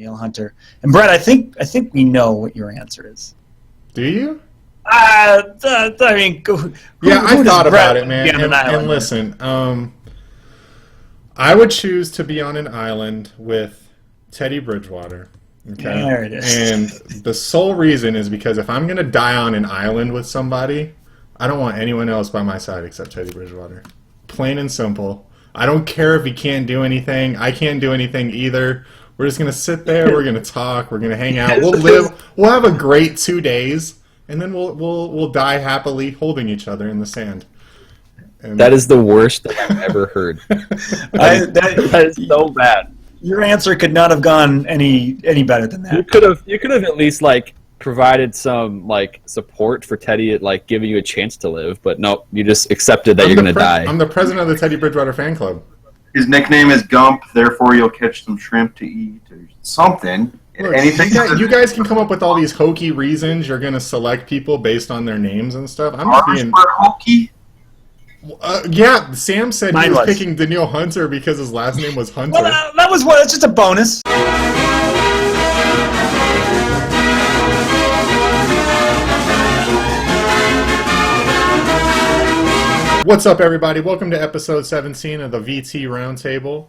Danielle Hunter. And Brett, I think we know what your answer is. Do you? I mean, I thought about it, man. And listen, I would choose to be on an island with Teddy Bridgewater. Okay. There it is. And the sole reason is because if I'm going to die on an island with somebody, I don't want anyone else by my side except Teddy Bridgewater. Plain and simple. I don't care if he can't do anything. I can't do anything either. We're just going to sit there. We're going to talk. We're going to hang out. We'll live. We'll have a great 2 days. And then we'll die happily holding each other in the sand. And that is the worst thing I've ever heard. That is so bad. Your answer could not have gone any better than that. You could have at least provided some support for Teddy, giving you a chance to live. But no, you just accepted that you're going to die. I'm the president of the Teddy Bridgewater fan club. His nickname is Gump. Therefore, you'll catch some shrimp to eat or something. Look, anything. You guys can come up with all these hokey reasons you're going to select people based on their names and stuff. I'm just being hokey. Yeah, Sam said he was picking Danielle Hunter because his last name was Hunter. Well, that was what. It's just a bonus. What's up, everybody? Welcome to episode 17 of the VT Roundtable.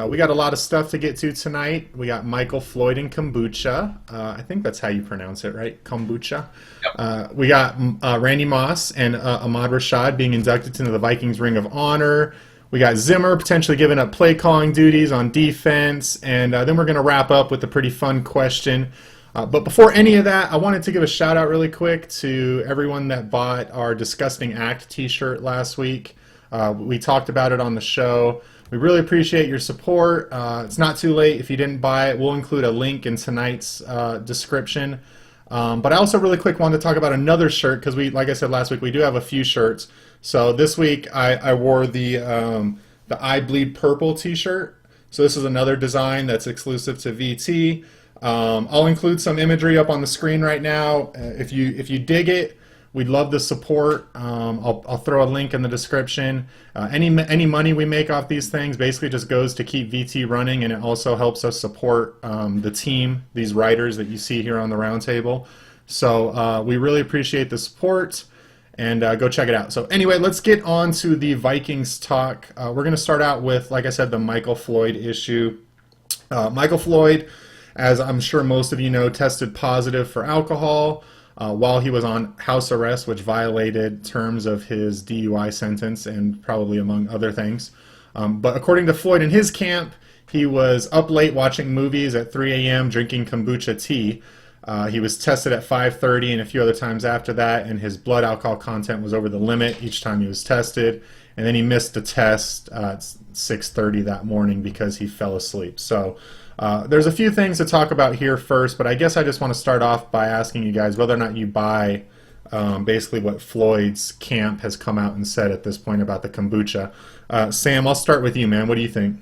We got a lot of stuff to get to tonight. We got Michael Floyd and kombucha. I think that's how you pronounce it, right? Kombucha. Yep. We got Randy Moss and Ahmad Rashad being inducted into the Vikings Ring of Honor. We got Zimmer potentially giving up play calling duties on defense. And then we're going to wrap up with a pretty fun question. But before any of that, I wanted to give a shout out really quick to everyone that bought our Disgusting Act t-shirt last week. We talked about it on the show. We really appreciate your support. It's not too late if you didn't buy it. We'll include a link in tonight's description. But I also really quick wanted to talk about another shirt because like I said last week, we do have a few shirts. So this week I wore the I Bleed Purple t-shirt. So this is another design that's exclusive to VT. I'll include some imagery up on the screen right now. If you dig it, we'd love the support. I'll throw a link in the description. Any money we make off these things basically just goes to keep VT running, and it also helps us support the team, these writers that you see here on the roundtable. So we really appreciate the support, and go check it out. So anyway, let's get on to the Vikings talk. We're going to start out with, like I said, the Michael Floyd issue. Michael Floyd, as I'm sure most of you know, tested positive for alcohol while he was on house arrest, which violated terms of his DUI sentence and probably among other things. But according to Floyd in his camp, he was up late watching movies at 3 a.m. drinking kombucha tea. He was tested at 5:30 and a few other times after that, and his blood alcohol content was over the limit each time he was tested. And then he missed the test at 6:30 that morning because he fell asleep. So there's a few things to talk about here first, but I guess I just want to start off by asking you guys whether or not you buy basically what Floyd's camp has come out and said at this point about the kombucha. Sam, I'll start with you, man. What do you think?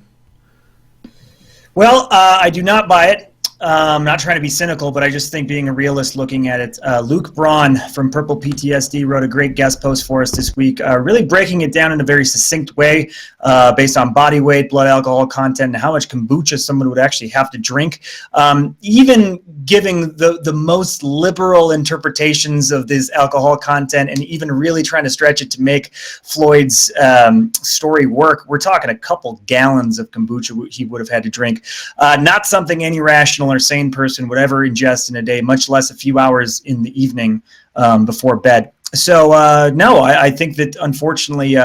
Well, I do not buy it. I'm not trying to be cynical, but I just think being a realist looking at it. Luke Braun from Purple PTSD wrote a great guest post for us this week, really breaking it down in a very succinct way based on body weight, blood alcohol content, and how much kombucha someone would actually have to drink. Even giving the most liberal interpretations of this alcohol content and even really trying to stretch it to make Floyd's story work. We're talking a couple gallons of kombucha he would have had to drink. Not something any rational or sane person would ever ingest in a day, much less a few hours in the evening before bed. So, no, I think that unfortunately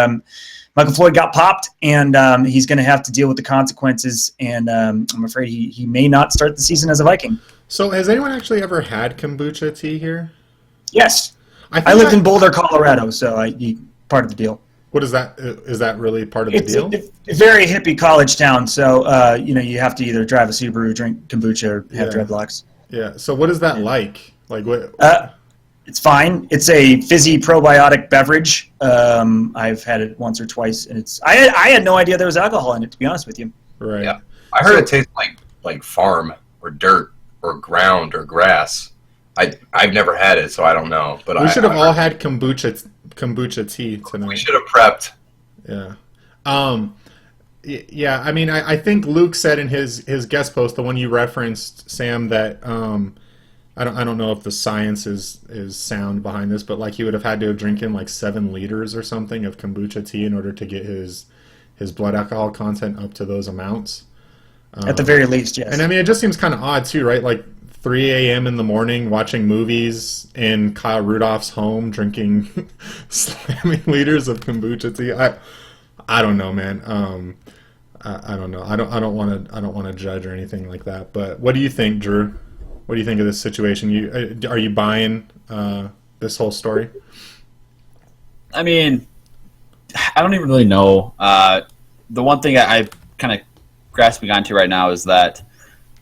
Michael Floyd got popped, and he's going to have to deal with the consequences, and I'm afraid he may not start the season as a Viking. So has anyone actually ever had kombucha tea here? Yes. I lived in Boulder, Colorado, so part of the deal. What is that? Is that really part of the deal? It's a very hippie college town, so you have to either drive a Subaru, drink kombucha, or have dreadlocks. Yeah. So what is that like? Like what? It's fine. It's a fizzy probiotic beverage. I've had it once or twice, and I had no idea there was alcohol in it, to be honest with you. Right. Yeah. I heard it tastes like farm or dirt or ground or grass. I've never had it, so I don't know. But we should have all had kombucha tea tonight. We should have prepped. Yeah. Yeah, I mean, I think Luke said in his guest post, the one you referenced, Sam, that I don't know if the science is sound behind this, but like he would have had to have drinking like 7 liters or something of kombucha tea in order to get his blood alcohol content up to those amounts. At the very least, yes. And I mean, it just seems kind of odd too, right? Like 3 a.m. in the morning, watching movies in Kyle Rudolph's home, drinking slamming liters of kombucha tea. I don't know, man. I don't know. I don't want to judge or anything like that. But what do you think, Drew? What do you think of this situation? Are you buying this whole story? I mean, I don't even really know. The one thing I kind of grasping onto right now is that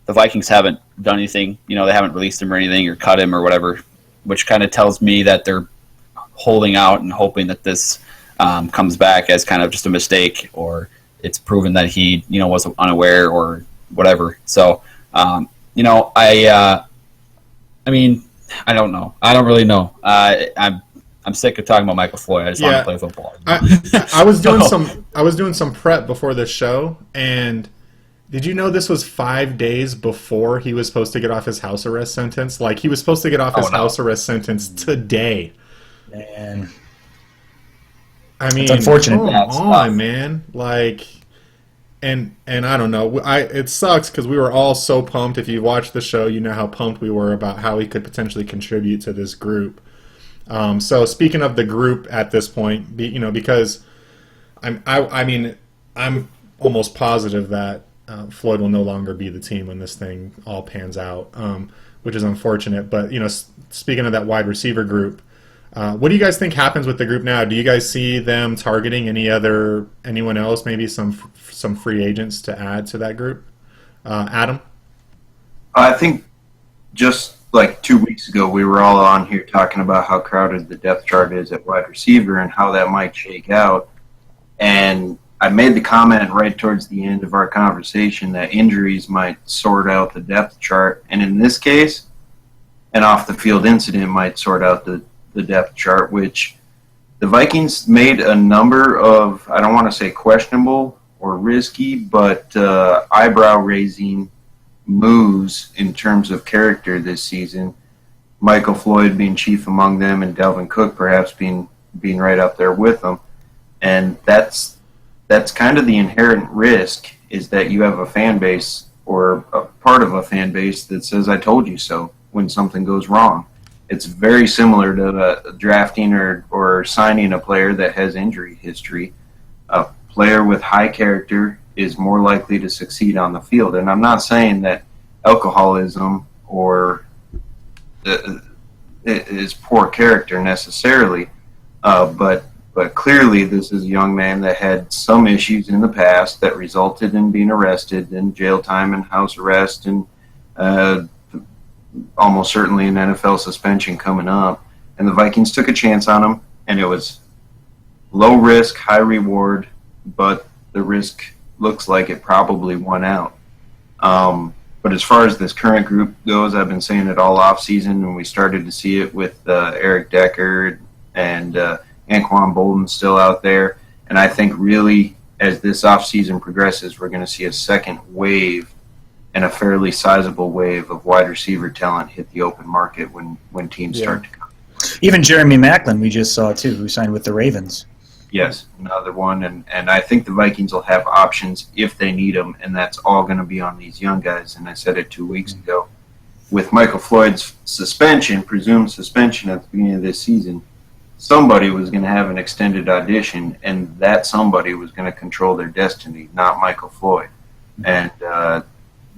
the Vikings haven't done anything. You know, they haven't released him or anything or cut him or whatever, which kind of tells me that they're holding out and hoping that this comes back as kind of just a mistake, or it's proven that he, you know, was unaware or whatever. So, you know, I mean, I don't know. I don't really know. I'm sick of talking about Michael Floyd. I just want to play football. I was doing some prep before this show, and did you know this was 5 days before he was supposed to get off his house arrest sentence? Like, he was supposed to get off his house arrest sentence today. Man. I mean, it's unfortunate. Come on, man. Like, and I don't know. It sucks because we were all so pumped. If you watched the show, you know how pumped we were about how he could potentially contribute to this group. So speaking of the group at this point, you know, because I mean, I'm almost positive that Floyd will no longer be the team when this thing all pans out, which is unfortunate. But, you know, speaking of that wide receiver group, what do you guys think happens with the group now? Do you guys see them targeting anyone else, maybe some free agents to add to that group? Adam? I think just like 2 weeks ago, we were all on here talking about how crowded the depth chart is at wide receiver and how that might shake out. And I made the comment right towards the end of our conversation that injuries might sort out the depth chart. And in this case, an off-the-field incident might sort out the depth chart, which the Vikings made a number of, I don't want to say questionable or risky, but eyebrow-raising moves in terms of character this season. Michael Floyd being chief among them, and Dalvin Cook perhaps being right up there with them. And that's kind of the inherent risk, is that you have a fan base or a part of a fan base that says, I told you so, when something goes wrong. It's very similar to drafting or signing a player that has injury history. A player with high character is more likely to succeed on the field. And I'm not saying that alcoholism or is poor character necessarily, but clearly this is a young man that had some issues in the past that resulted in being arrested and jail time and house arrest and almost certainly an NFL suspension coming up. And the Vikings took a chance on him, and it was low risk, high reward, but the risk looks like it probably won out. But as far as this current group goes, I've been saying it all off season, and we started to see it with Eric Decker and Anquan Bolden still out there. And I think really as this off season progresses, we're going to see a second wave and a fairly sizable wave of wide receiver talent hit the open market when teams start to come. Even Jeremy Maclin, we just saw too, who signed with the Ravens. Yes, another one, and I think the Vikings will have options if they need them, and that's all going to be on these young guys. And I said it 2 weeks ago. With Michael Floyd's presumed suspension at the beginning of this season, somebody was going to have an extended audition, and that somebody was going to control their destiny, not Michael Floyd. And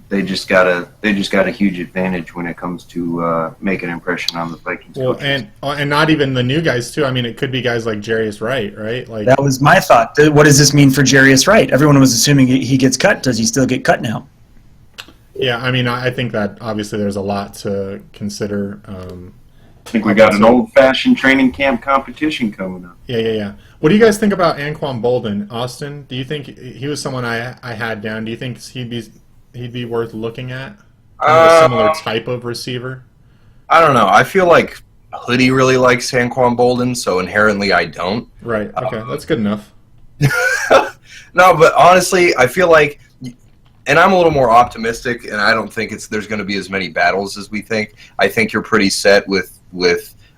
they just got a huge advantage when it comes to make an impression on the Vikings. Well, and not even the new guys too. I mean, it could be guys like Jarius Wright, right? Like, that was my thought. What does this mean for Jarius Wright? Everyone was assuming he gets cut. Does he still get cut now? Yeah, I mean, I think that obviously there's a lot to consider. I think we got an old-fashioned training camp competition coming up. Yeah. What do you guys think about Anquan Bolden? Austin, do you think he was someone I had down? Do you think he'd be worth looking at? A similar type of receiver? I don't know. I feel like Hoodie really likes Anquan Bolden, so inherently I don't. Right. Okay, that's good enough. No, but honestly, I feel like, and I'm a little more optimistic, and I don't think there's going to be as many battles as we think. I think you're pretty set with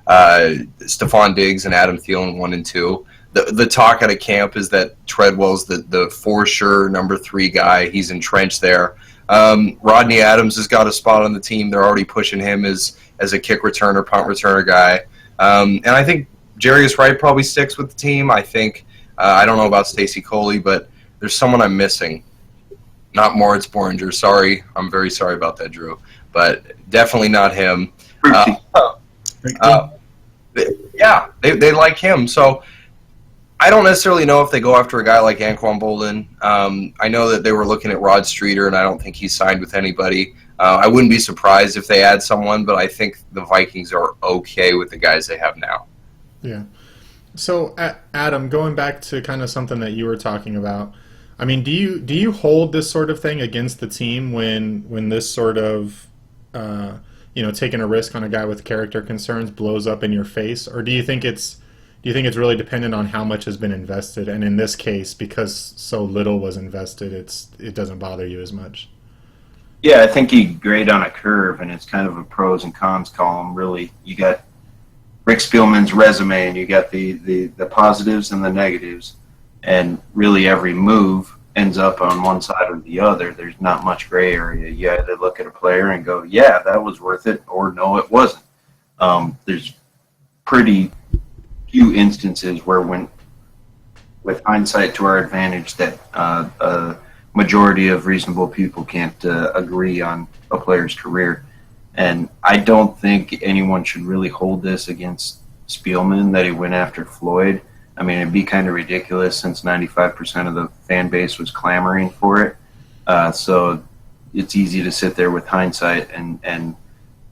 Stephon Diggs and Adam Thielen 1 and 2. The talk out of camp is that Treadwell's the for sure number 3 guy. He's entrenched there. Rodney Adams has got a spot on the team. They're already pushing him as a kick returner, punt returner guy. And I think Jarius Wright probably sticks with the team. I think I don't know about Stacy Coley, but there's someone I'm missing. Not Moritz Boringer. Sorry, I'm very sorry about that, Drew. But definitely not him. Yeah, they like him. So I don't necessarily know if they go after a guy like Anquan Bolden. I know that they were looking at Rod Streeter, and I don't think he's signed with anybody. I wouldn't be surprised if they add someone, but I think the Vikings are okay with the guys they have now. Yeah. So, Adam, going back to kind of something that you were talking about, I mean, do you hold this sort of thing against the team when this sort of taking a risk on a guy with character concerns blows up in your face, or do you think it's really dependent on how much has been invested? And in this case, because so little was invested, it doesn't bother you as much. Yeah, I think you grade on a curve, and it's kind of a pros and cons column. Really, you got Rick Spielman's resume, and you got the positives and the negatives, and really every move ends up on one side or the other. There's not much gray area. You either look at a player and go, yeah, that was worth it, or no, it wasn't. There's pretty few instances where, when with hindsight to our advantage, that a majority of reasonable people can't agree on a player's career. And I don't think anyone should really hold this against Spielman that he went after Floyd. I mean, it'd be kind of ridiculous since 95% of the fan base was clamoring for it. So it's easy to sit there with hindsight and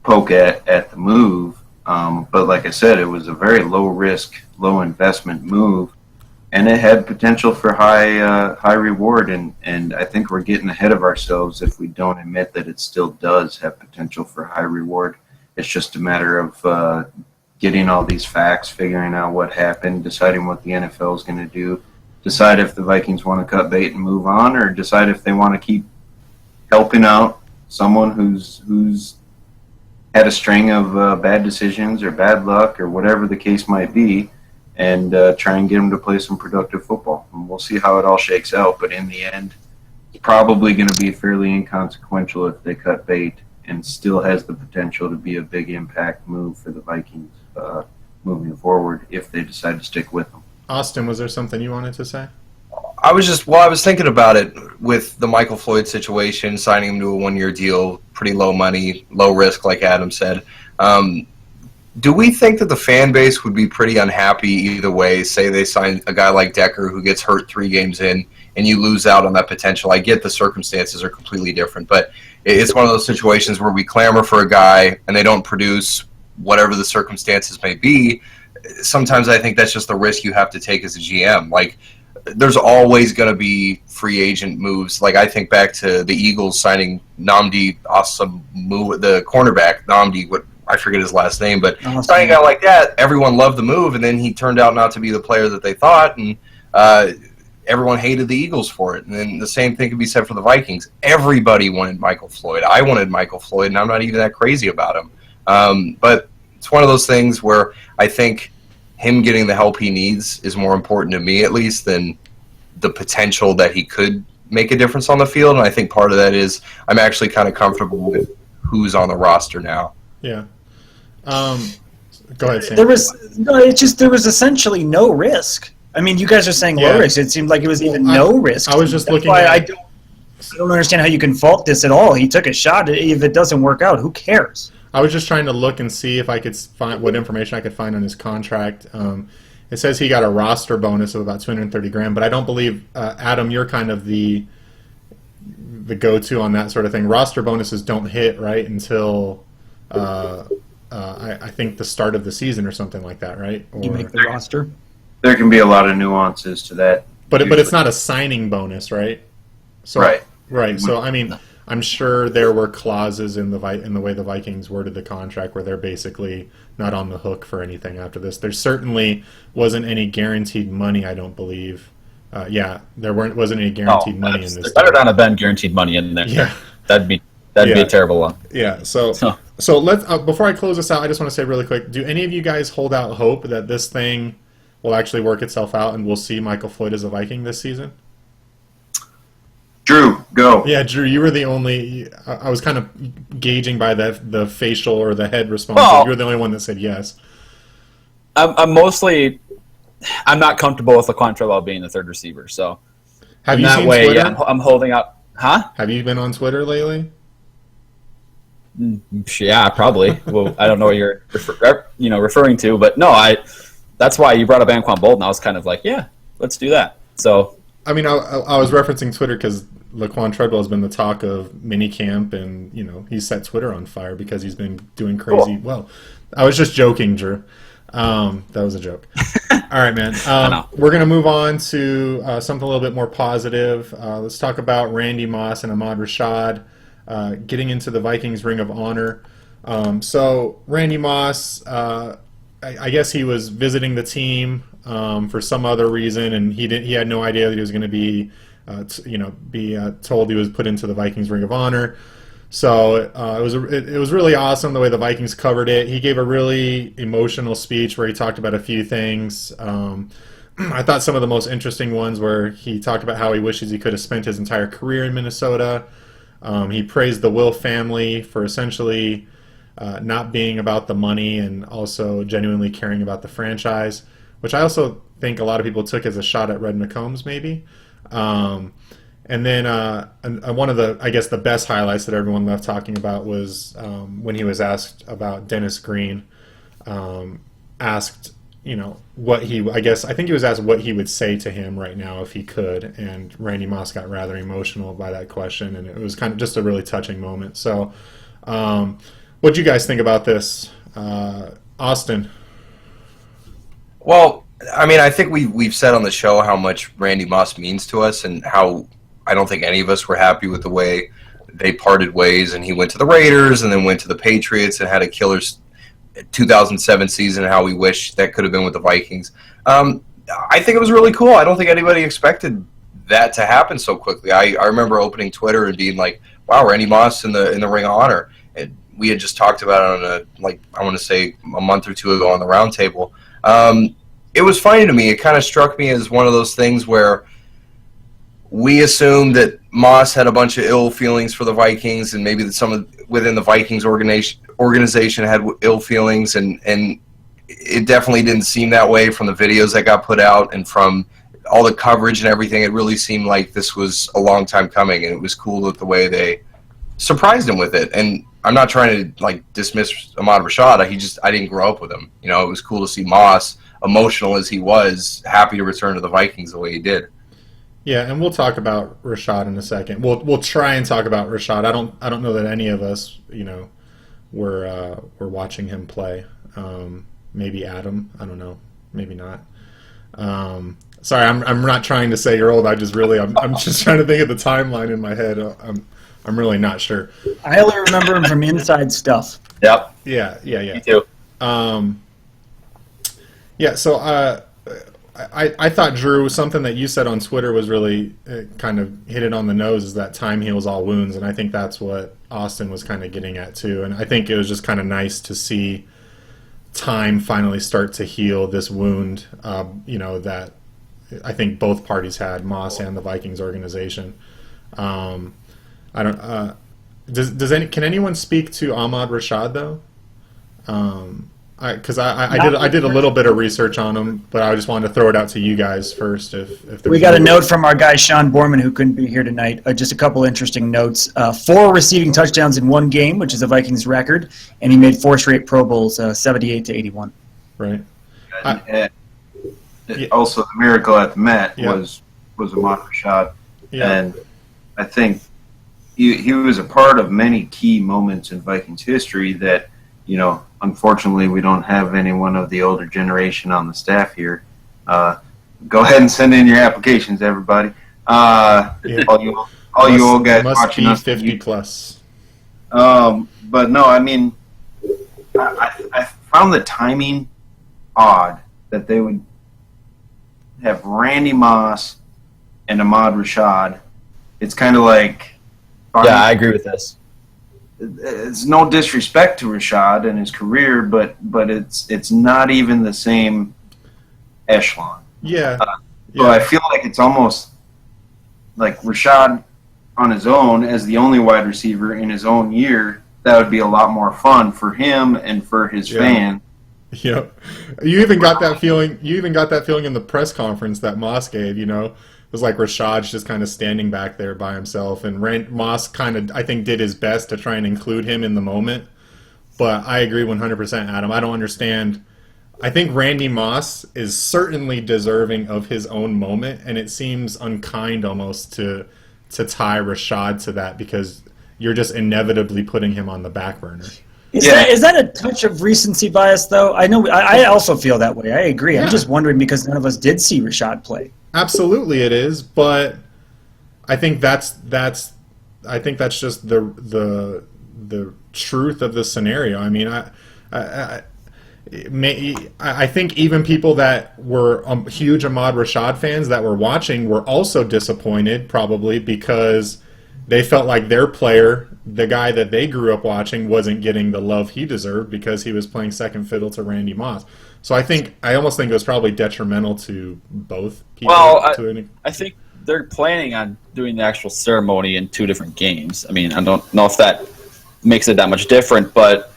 poke at the move. But like I said, it was a very low risk, low investment move, and it had potential for high reward. And I think we're getting ahead of ourselves if we don't admit that it still does have potential for high reward. It's just a matter of getting all these facts, figuring out what happened, deciding what the NFL is going to do, decide if the Vikings want to cut bait and move on, or decide if they want to keep helping out someone who's had a string of bad decisions or bad luck or whatever the case might be, and try and get them to play some productive football. And we'll see how it all shakes out, but in the end, it's probably going to be fairly inconsequential if they cut bait, and still has the potential to be a big impact move for the Vikings moving forward if they decide to stick with them. Austin, was there something you wanted to say? I was thinking about it with the Michael Floyd situation, signing him to a 1-year deal, pretty low money, low risk, like Adam said. Do we think that the fan base would be pretty unhappy either way? Say they sign a guy like Decker who gets hurt 3 games in, and you lose out on that potential. I get the circumstances are completely different, but it's one of those situations where we clamor for a guy and they don't produce, whatever the circumstances may be. Sometimes I think that's just the risk you have to take as a GM. Like, there's always going to be free agent moves. Like, I think back to the Eagles signing Nnamdi Asomugha, the cornerback, Nnamdi, I forget his last name, but signing a guy like that, everyone loved the move, and then he turned out not to be the player that they thought, and everyone hated the Eagles for it. And then the same thing could be said for the Vikings. Everybody wanted Michael Floyd. I wanted Michael Floyd, and I'm not even that crazy about him. But it's one of those things where I think him getting the help he needs is more important to me, at least, than the potential that he could make a difference on the field. And I think part of that is I'm actually kind of comfortable with who's on the roster now. Yeah. Go ahead, Sam. There was essentially no risk. I mean, you guys are saying low risk. It seemed like it was even no risk. I was just That's looking why at. I don't understand how you can fault this at all. He took a shot. If it doesn't work out, who cares? I was just trying to look and see if I could find what information I could find on his contract. It says he got a roster bonus of about $230,000, but I don't believe Adam, you're kind of the go-to on that sort of thing. Roster bonuses don't hit right until I think the start of the season or something like that, right? Or, You make the roster. There can be a lot of nuances to that. but it's not a signing bonus, right? So, Right. Right. So I mean, I'm sure there were clauses in the way the Vikings worded the contract where they're basically not on the hook for anything after this. There certainly wasn't any guaranteed money, I don't believe, yeah, there wasn't any guaranteed money in this. There better not have been guaranteed money in there. Yeah, that'd be a terrible one. Yeah. So let's before I close this out, I just want to say really quick: do any of you guys hold out hope that this thing will actually work itself out and we'll see Michael Floyd as a Viking this season? Drew, go. Yeah, Drew, you were the only. I was kind of gauging by the facial or the head response. Well, you were the only one that said yes. I'm not comfortable with Laquan Treadwell being the third receiver. So have in you that seen way, Twitter? yeah, I'm holding up. Huh? Have you been on Twitter lately? Yeah, probably. Well, I don't know what you're referring to, but no, that's why you brought up Anquan Bolden. I was kind of like, yeah, let's do that. So I mean, I was referencing Twitter because Laquan Treadwell has been the talk of minicamp, and he's set Twitter on fire because he's been doing crazy. Cool. Well, I was just joking, Drew. That was a joke. All right, man. We're gonna move on to something a little bit more positive. Let's talk about Randy Moss and Ahmad Rashad getting into the Vikings Ring of Honor. So Randy Moss, I guess he was visiting the team for some other reason, and he had no idea that he was going to be told he was put into the Vikings Ring of Honor. So it was really awesome the way the Vikings covered it. He gave a really emotional speech where he talked about a few things. I thought some of the most interesting ones where he talked about how he wishes he could have spent his entire career in Minnesota. He praised the Will family for essentially not being about the money and also genuinely caring about the franchise, which I also think a lot of people took as a shot at Red McCombs maybe. And then one of the best highlights that everyone left talking about was when he was asked about Dennis Green, asked what I think he was asked what he would say to him right now if he could, and Randy Moss got rather emotional by that question, and it was kind of just a really touching moment. So what do you guys think about this, Austin? Well, I mean, I think we've said on the show how much Randy Moss means to us, and how I don't think any of us were happy with the way they parted ways, and he went to the Raiders and then went to the Patriots and had a killer 2007 season, how we wish that could have been with the Vikings. I think it was really cool. I don't think anybody expected that to happen so quickly. I remember opening Twitter and being like, wow, Randy Moss in the Ring of Honor. And we had just talked about it on I want to say a month or two ago on the Roundtable. It was funny to me. It kind of struck me as one of those things where we assumed that Moss had a bunch of ill feelings for the Vikings, and maybe that some within the Vikings organization had ill feelings, and it definitely didn't seem that way from the videos that got put out and from all the coverage and everything. It really seemed like this was a long time coming, and it was cool that the way they surprised him with it. And I'm not trying to dismiss Ahmad Rashad. I didn't grow up with him. It was cool to see Moss, emotional as he was, happy to return to the Vikings the way he did. Yeah, and we'll talk about Rashad in a second. We'll try and talk about Rashad. I don't know that any of us, were watching him play. Maybe Adam. I don't know. Maybe not. Sorry, I'm not trying to say you're old. I'm just trying to think of the timeline in my head. I'm really not sure. I only remember him from Inside Stuff. Yep. Yeah. Me too. Yeah. So I thought, Drew, something that you said on Twitter was really kind of hit it on the nose, is that time heals all wounds, and I think that's what Austin was kind of getting at too. And I think it was just kind of nice to see time finally start to heal this wound, that I think both parties had, Moss and the Vikings organization. I don't. Can anyone speak to Ahmad Rashad though? Because I did a little bit of research on him, but I just wanted to throw it out to you guys first. If We got a note from our guy Sean Borman, who couldn't be here tonight. Just a couple interesting notes. 4 receiving touchdowns in one game, which is a Vikings record, and he made 4 straight Pro Bowls, 78 to 81. Right. Also, the miracle at the Met Yeah. was Ahmad Rashad, Yeah. and I think he was a part of many key moments in Vikings history that, unfortunately, we don't have anyone of the older generation on the staff here. Go ahead and send in your applications, everybody. All you old guys must watching be us. 50 plus. But no, I mean, I found the timing odd that they would have Randy Moss and Ahmad Rashad, it's kind of like. Yeah, I agree with this. It's no disrespect to Rashad and his career, but it's not even the same echelon. Yeah. So I feel like it's almost like Rashad on his own as the only wide receiver in his own year. That would be a lot more fun for him and for his fan. Yep. You even got that feeling. You even got that feeling in the press conference that Moss gave. It was like Rashad's just kind of standing back there by himself, and Moss kind of, I think, did his best to try and include him in the moment. But I agree 100%, Adam. I don't understand. I think Randy Moss is certainly deserving of his own moment, and it seems unkind almost to tie Rashad to that because you're just inevitably putting him on the back burner. Is that a touch of recency bias, though? I know I also feel that way. I agree. Yeah. I'm just wondering because none of us did see Rashad play. Absolutely, it is, but I think that's just the truth of the scenario. I mean, I think even people that were huge Ahmad Rashad fans that were watching were also disappointed, probably because they felt like their player, the guy that they grew up watching, wasn't getting the love he deserved because he was playing second fiddle to Randy Moss. So I almost think it was probably detrimental to both people. Well, I think they're planning on doing the actual ceremony in 2 different games. I mean, I don't know if that makes it that much different, but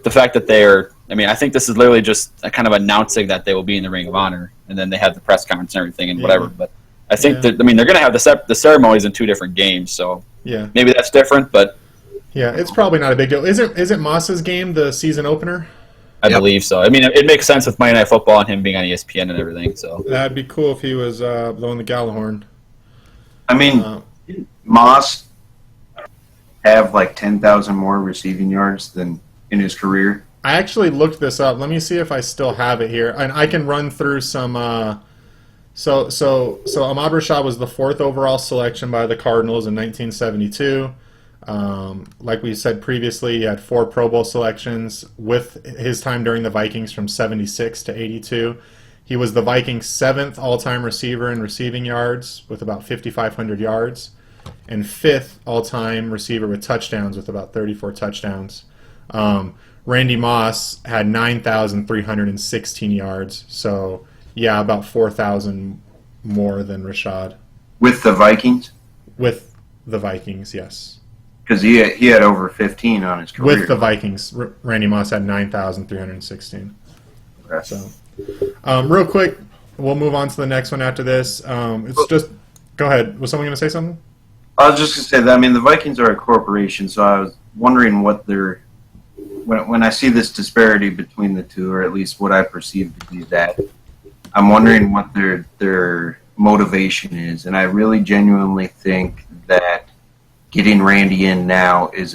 the fact that I think this is literally just a kind of announcing that they will be in the Ring of Honor, and then they have the press conference and everything and whatever. But I think that they're going to have the ceremonies in 2 different games, so maybe that's different. But it's probably not a big deal. Isn't Moss's game the season opener? I believe so. I mean, it makes sense with Monday Night Football and him being on ESPN and everything. So that'd be cool if he was blowing the Gallahorn. I mean, Moss have like 10,000 more receiving yards than in his career. I actually looked this up. Let me see if I still have it here, and I can run through some. So Ahmad Rashad was the 4th overall selection by the Cardinals in 1972. Like we said previously, he had 4 Pro Bowl selections with his time during the Vikings from 76 to 82. He was the Vikings' 7th all-time receiver in receiving yards with about 5,500 yards, and 5th all-time receiver with touchdowns with about 34 touchdowns. Randy Moss had 9,316 yards, so about 4,000 more than Rashad. With the Vikings? With the Vikings, yes. Because he had over 15 on his career. With the Vikings, Randy Moss had 9,316. Okay. So, real quick, we'll move on to the next one after this. Go ahead. Was someone going to say something? I was just going to say that, I mean, the Vikings are a corporation, so I was wondering what their... When I see this disparity between the two, or at least what I perceive to be that, I'm wondering what their motivation is. And I really genuinely think that getting Randy in now is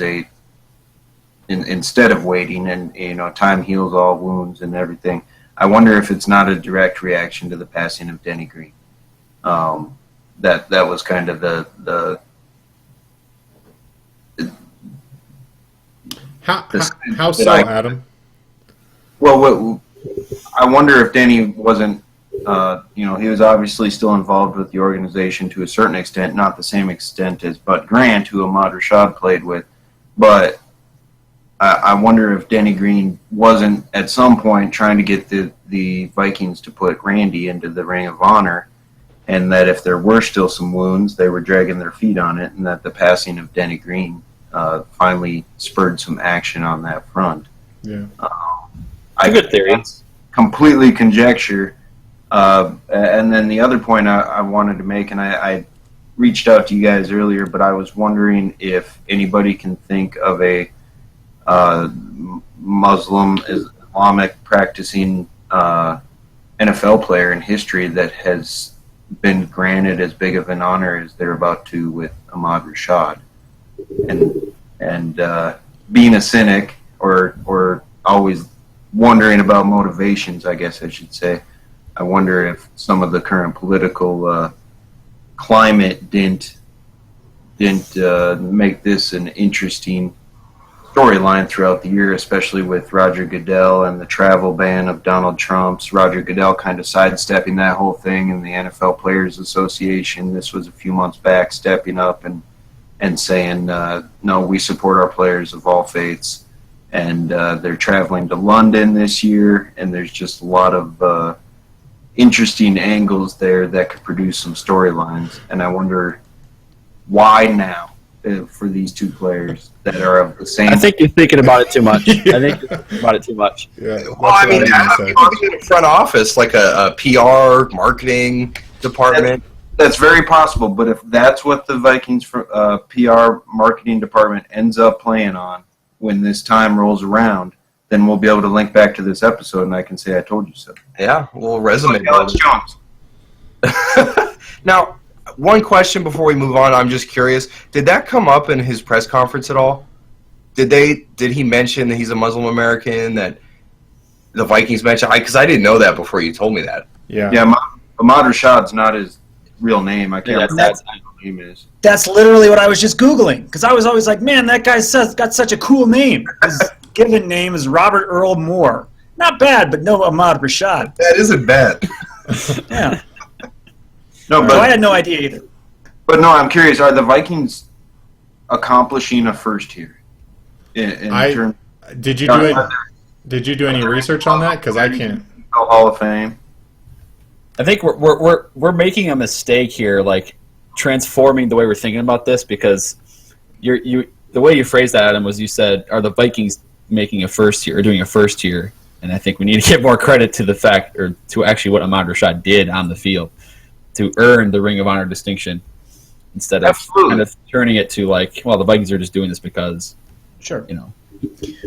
instead of waiting and time heals all wounds and everything. I wonder if it's not a direct reaction to the passing of Denny Green. That was kind of the how so, Adam? Well, I wonder if Denny wasn't. He was obviously still involved with the organization to a certain extent, not the same extent as Bud Grant, who Ahmad Rashad played with. But I wonder if Denny Green wasn't at some point trying to get the Vikings to put Randy into the Ring of Honor, and that if there were still some wounds, they were dragging their feet on it, and that the passing of Denny Green finally spurred some action on that front. Yeah, a good theory. Completely conjecture. And then the other point I wanted to make, and I reached out to you guys earlier, but I was wondering if anybody can think of a Muslim, Islamic practicing NFL player in history that has been granted as big of an honor as they're about to with Ahmad Rashad. And being a cynic or always wondering about motivations, I guess I should say, I wonder if some of the current political climate didn't make this an interesting storyline throughout the year, especially with Roger Goodell and the travel ban of Donald Trump's. Roger Goodell kind of sidestepping that whole thing, and the NFL Players Association, this was a few months back, stepping up and saying, no, we support our players of all faiths. And they're traveling to London this year, and there's just a lot of interesting angles there that could produce some storylines. And I wonder why now for these two players that are of the same. I think you're thinking about it too much. I think you're thinking about it too much. Yeah, Well, I mean, Adam, you could be in the front office, like a PR, marketing department. That's very possible, but if that's what the Vikings PR marketing department ends up playing on when this time rolls around, then we'll be able to link back to this episode, and I can say I told you so. Yeah, well, resume. Alex Jones. Now, one question before we move on. I'm just curious. Did that come up in his press conference at all? Did he mention that he's a Muslim American, that the Vikings mentioned? Because I didn't know that before you told me that. Yeah. Ahmad Rashad's not his real name. I can't remember what his name is. That's literally what I was just Googling, because I was always like, man, that guy's got such a cool name. His given name is Robert Earl Moore. Not bad, but no Ahmad Rashad. That isn't bad. Yeah. No, So I had no idea either. But no, I'm curious. Are the Vikings accomplishing a first here? Did you do any research on that? Because I can't. Hall of Fame. I think we're making a mistake here, like transforming the way we're thinking about this, because the way you phrased that, Adam, was you said, are the Vikings making a first year or doing a first year? And I think we need to give more credit to the fact, or to actually what Ahmad Rashad did on the field to earn the Ring of Honor distinction, instead of kind of turning it to like, well, the Vikings are just doing this because, Sure. you know.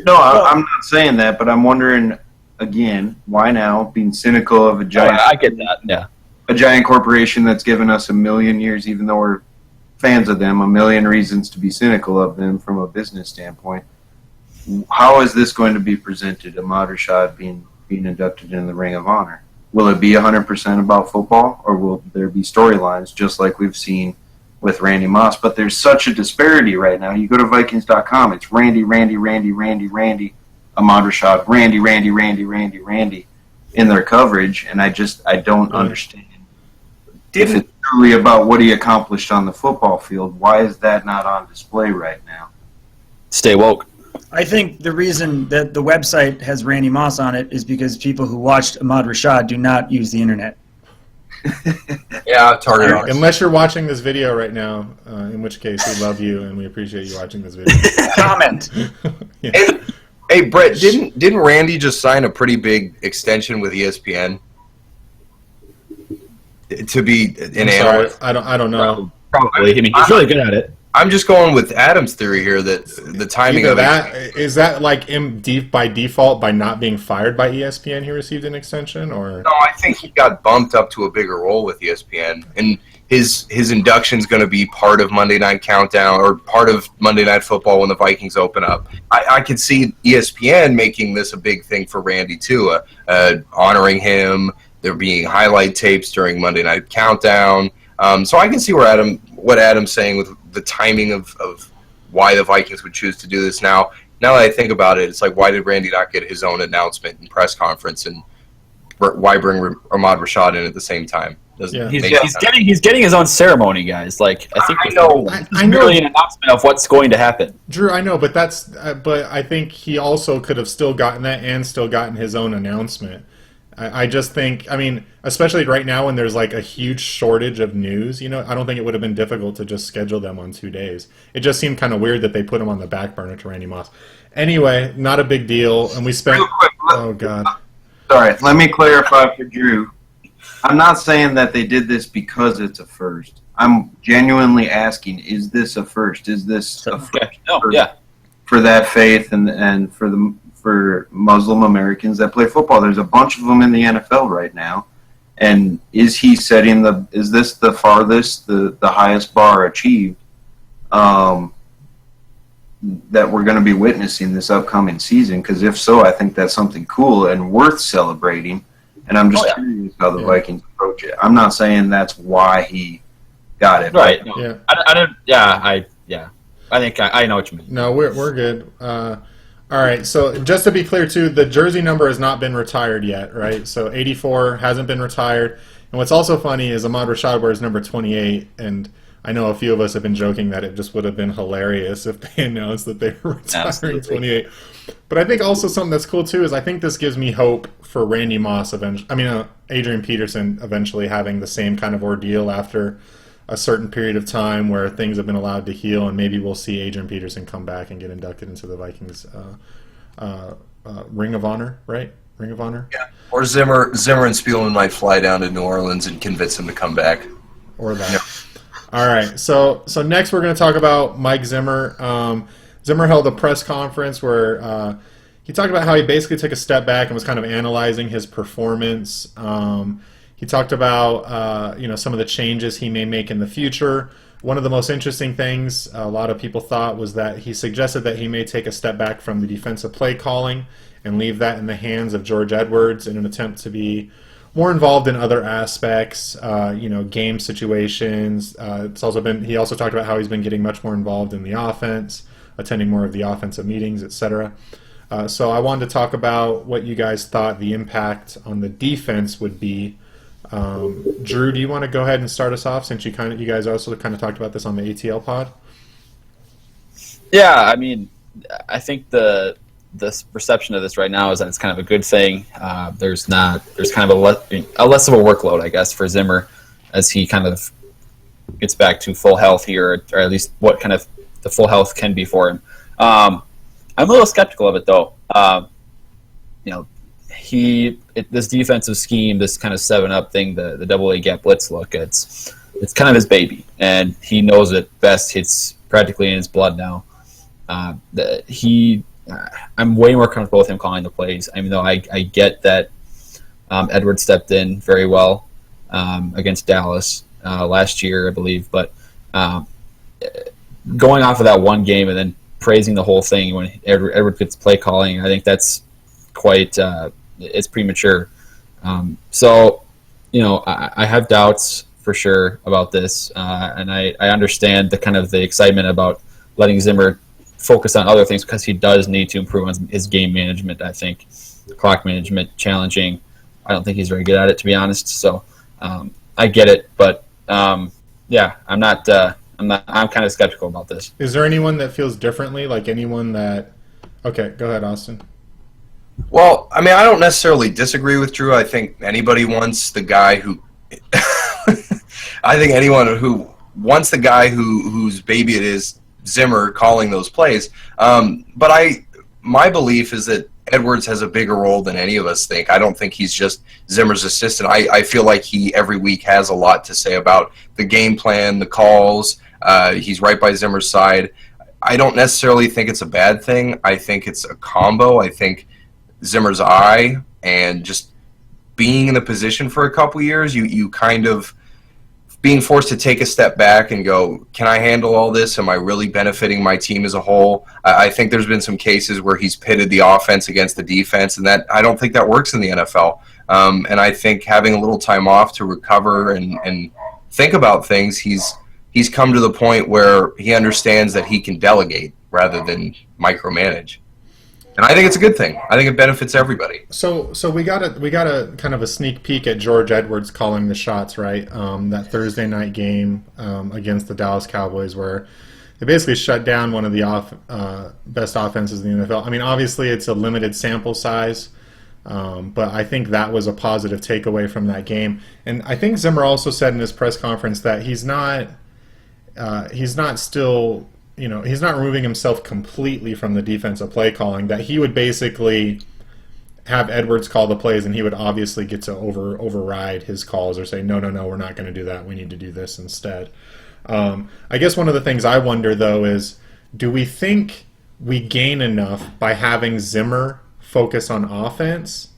No, I'm not saying that, but I'm wondering again, why now? Being cynical of a giant. I get that. Yeah. A giant corporation that's given us a million years, even though we're fans of them, a million reasons to be cynical of them from a business standpoint. How is this going to be presented? Ahmad Rashad being inducted in the Ring of Honor. Will it be 100% about football, or will there be storylines just like we've seen with Randy Moss? But there's such a disparity right now. You go to Vikings.com, it's Randy, Ahmad Rashad, Randy in their coverage, and I don't understand. If it's truly about what he accomplished on the football field, why is that not on display right now? Stay woke. I think the reason that the website has Randy Moss on it is because people who watched Ahmad Rashad do not use the internet. Yeah, target audience. Unless you're watching this video right now, in which case we love you and we appreciate you watching this video. Comment. Yeah. Hey, Brett, didn't Randy just sign a pretty big extension with ESPN to be an analyst? I don't know. Probably. I mean, he's really good at it. I'm just going with Adam's theory here that the timing Either of that is that like by default, by not being fired by ESPN, he received an extension, or No, I think he got bumped up to a bigger role with ESPN, and his induction's going to be part of Monday Night Countdown or part of Monday Night Football when the Vikings open up. I could see ESPN making this a big thing for Randy too, honoring him. There being highlight tapes during Monday Night Countdown. So I can see what Adam's saying with the timing of why the Vikings would choose to do this now. Now that I think about it, it's like, why did Randy not get his own announcement and press conference, and why bring Ahmad Rashad in at the same time? He's getting his own ceremony, guys. Like, I think I know. merely an announcement of what's going to happen. Drew, I know, but but I think he also could have still gotten that and still gotten his own announcement. I just think, I mean, especially right now when there's like a huge shortage of news, I don't think it would have been difficult to just schedule them on 2 days. It just seemed kind of weird that they put him on the back burner to Randy Moss. Anyway, not a big deal, and we spent. Real quick, oh God. Sorry, let me clarify for Drew. I'm not saying that they did this because it's a first. I'm genuinely asking: is this a first? Is this a first for that faith and for Muslim Americans that play football? There's a bunch of them in the NFL right now, and is this the farthest, the highest bar achieved that we're going to be witnessing this upcoming season? Because if so, I think that's something cool and worth celebrating. And I'm just curious how the Vikings approach it. I'm not saying that's why he got it. Right. Yeah. I don't. Yeah. I think I know what you mean. No, we're good. All right, so just to be clear, too, the jersey number has not been retired yet, right? So 84 hasn't been retired. And what's also funny is Ahmad Rashad wears number 28, and I know a few of us have been joking that it just would have been hilarious if they announced that they were retiring Absolutely. 28. But I think also something that's cool, too, is I think this gives me hope for Randy Moss Adrian Peterson eventually having the same kind of ordeal after a certain period of time where things have been allowed to heal, and maybe we'll see Adrian Peterson come back and get inducted into the Vikings Ring of Honor, right? Ring of Honor? Yeah. Or Zimmer and Spielman might fly down to New Orleans and convince him to come back. Or that. Yeah. All right, so next we're going to talk about Mike Zimmer. Zimmer held a press conference where he talked about how he basically took a step back and was kind of analyzing his performance. He talked about some of the changes he may make in the future. One of the most interesting things a lot of people thought was that he suggested that he may take a step back from the defensive play calling and leave that in the hands of George Edwards in an attempt to be more involved in other aspects, game situations. He also talked about how he's been getting much more involved in the offense, attending more of the offensive meetings, etc. So I wanted to talk about what you guys thought the impact on the defense would be. Drew, do you want to go ahead and start us off, since you guys also kind of talked about this on the ATL pod? Yeah, I mean, I think the perception of this right now is that it's kind of a good thing. There's kind of a less of a workload, I guess, for Zimmer as he kind of gets back to full health here, or at least what kind of the full health can be for him. I'm a little skeptical of it, though. This defensive scheme, this kind of 7-up thing, the double A gap blitz look, it's kind of his baby, and he knows it best. It's practically in his blood now. I'm way more comfortable with him calling the plays. I mean, though I get that Edwards stepped in very well against Dallas last year, I believe, but going off of that one game and then praising the whole thing when Edwards gets play calling, I think that's quite it's premature. I have doubts for sure about this, and I understand the kind of the excitement about letting Zimmer focus on other things, because he does need to improve on his game management. I think clock management, challenging. I don't think he's very good at it, to be honest. So I get it, but I'm kind of skeptical about this. Is there anyone that feels differently? Like anyone that? Okay, go ahead, Austin. Well, I mean, I don't necessarily disagree with Drew. I think anybody wants the guy who I think anyone who wants the guy whose baby it is, Zimmer, calling those plays. But my belief is that Edwards has a bigger role than any of us think. I don't think he's just Zimmer's assistant. I feel like he every week has a lot to say about the game plan, the calls. He's right by Zimmer's side. I don't necessarily think it's a bad thing. I think it's a combo. I think Zimmer's eye and just being in the position for a couple years, you kind of being forced to take a step back and go, can I handle all this? Am I really benefiting my team as a whole? I think there's been some cases where he's pitted the offense against the defense, and that I don't think that works in the NFL. And I think having a little time off to recover and think about things, he's come to the point where he understands that he can delegate rather than micromanage. And I think it's a good thing. I think it benefits everybody. So we got a kind of a sneak peek at George Edwards calling the shots, right? That Thursday night game against the Dallas Cowboys, where they basically shut down one of the best offenses in the NFL. I mean, obviously it's a limited sample size, but I think that was a positive takeaway from that game. And I think Zimmer also said in his press conference that he's not removing himself completely from the defensive play calling, that he would basically have Edwards call the plays, and he would obviously get to override his calls or say, no, we're not going to do that. We need to do this instead. I guess one of the things I wonder, though, is do we think we gain enough by having Zimmer focus on offense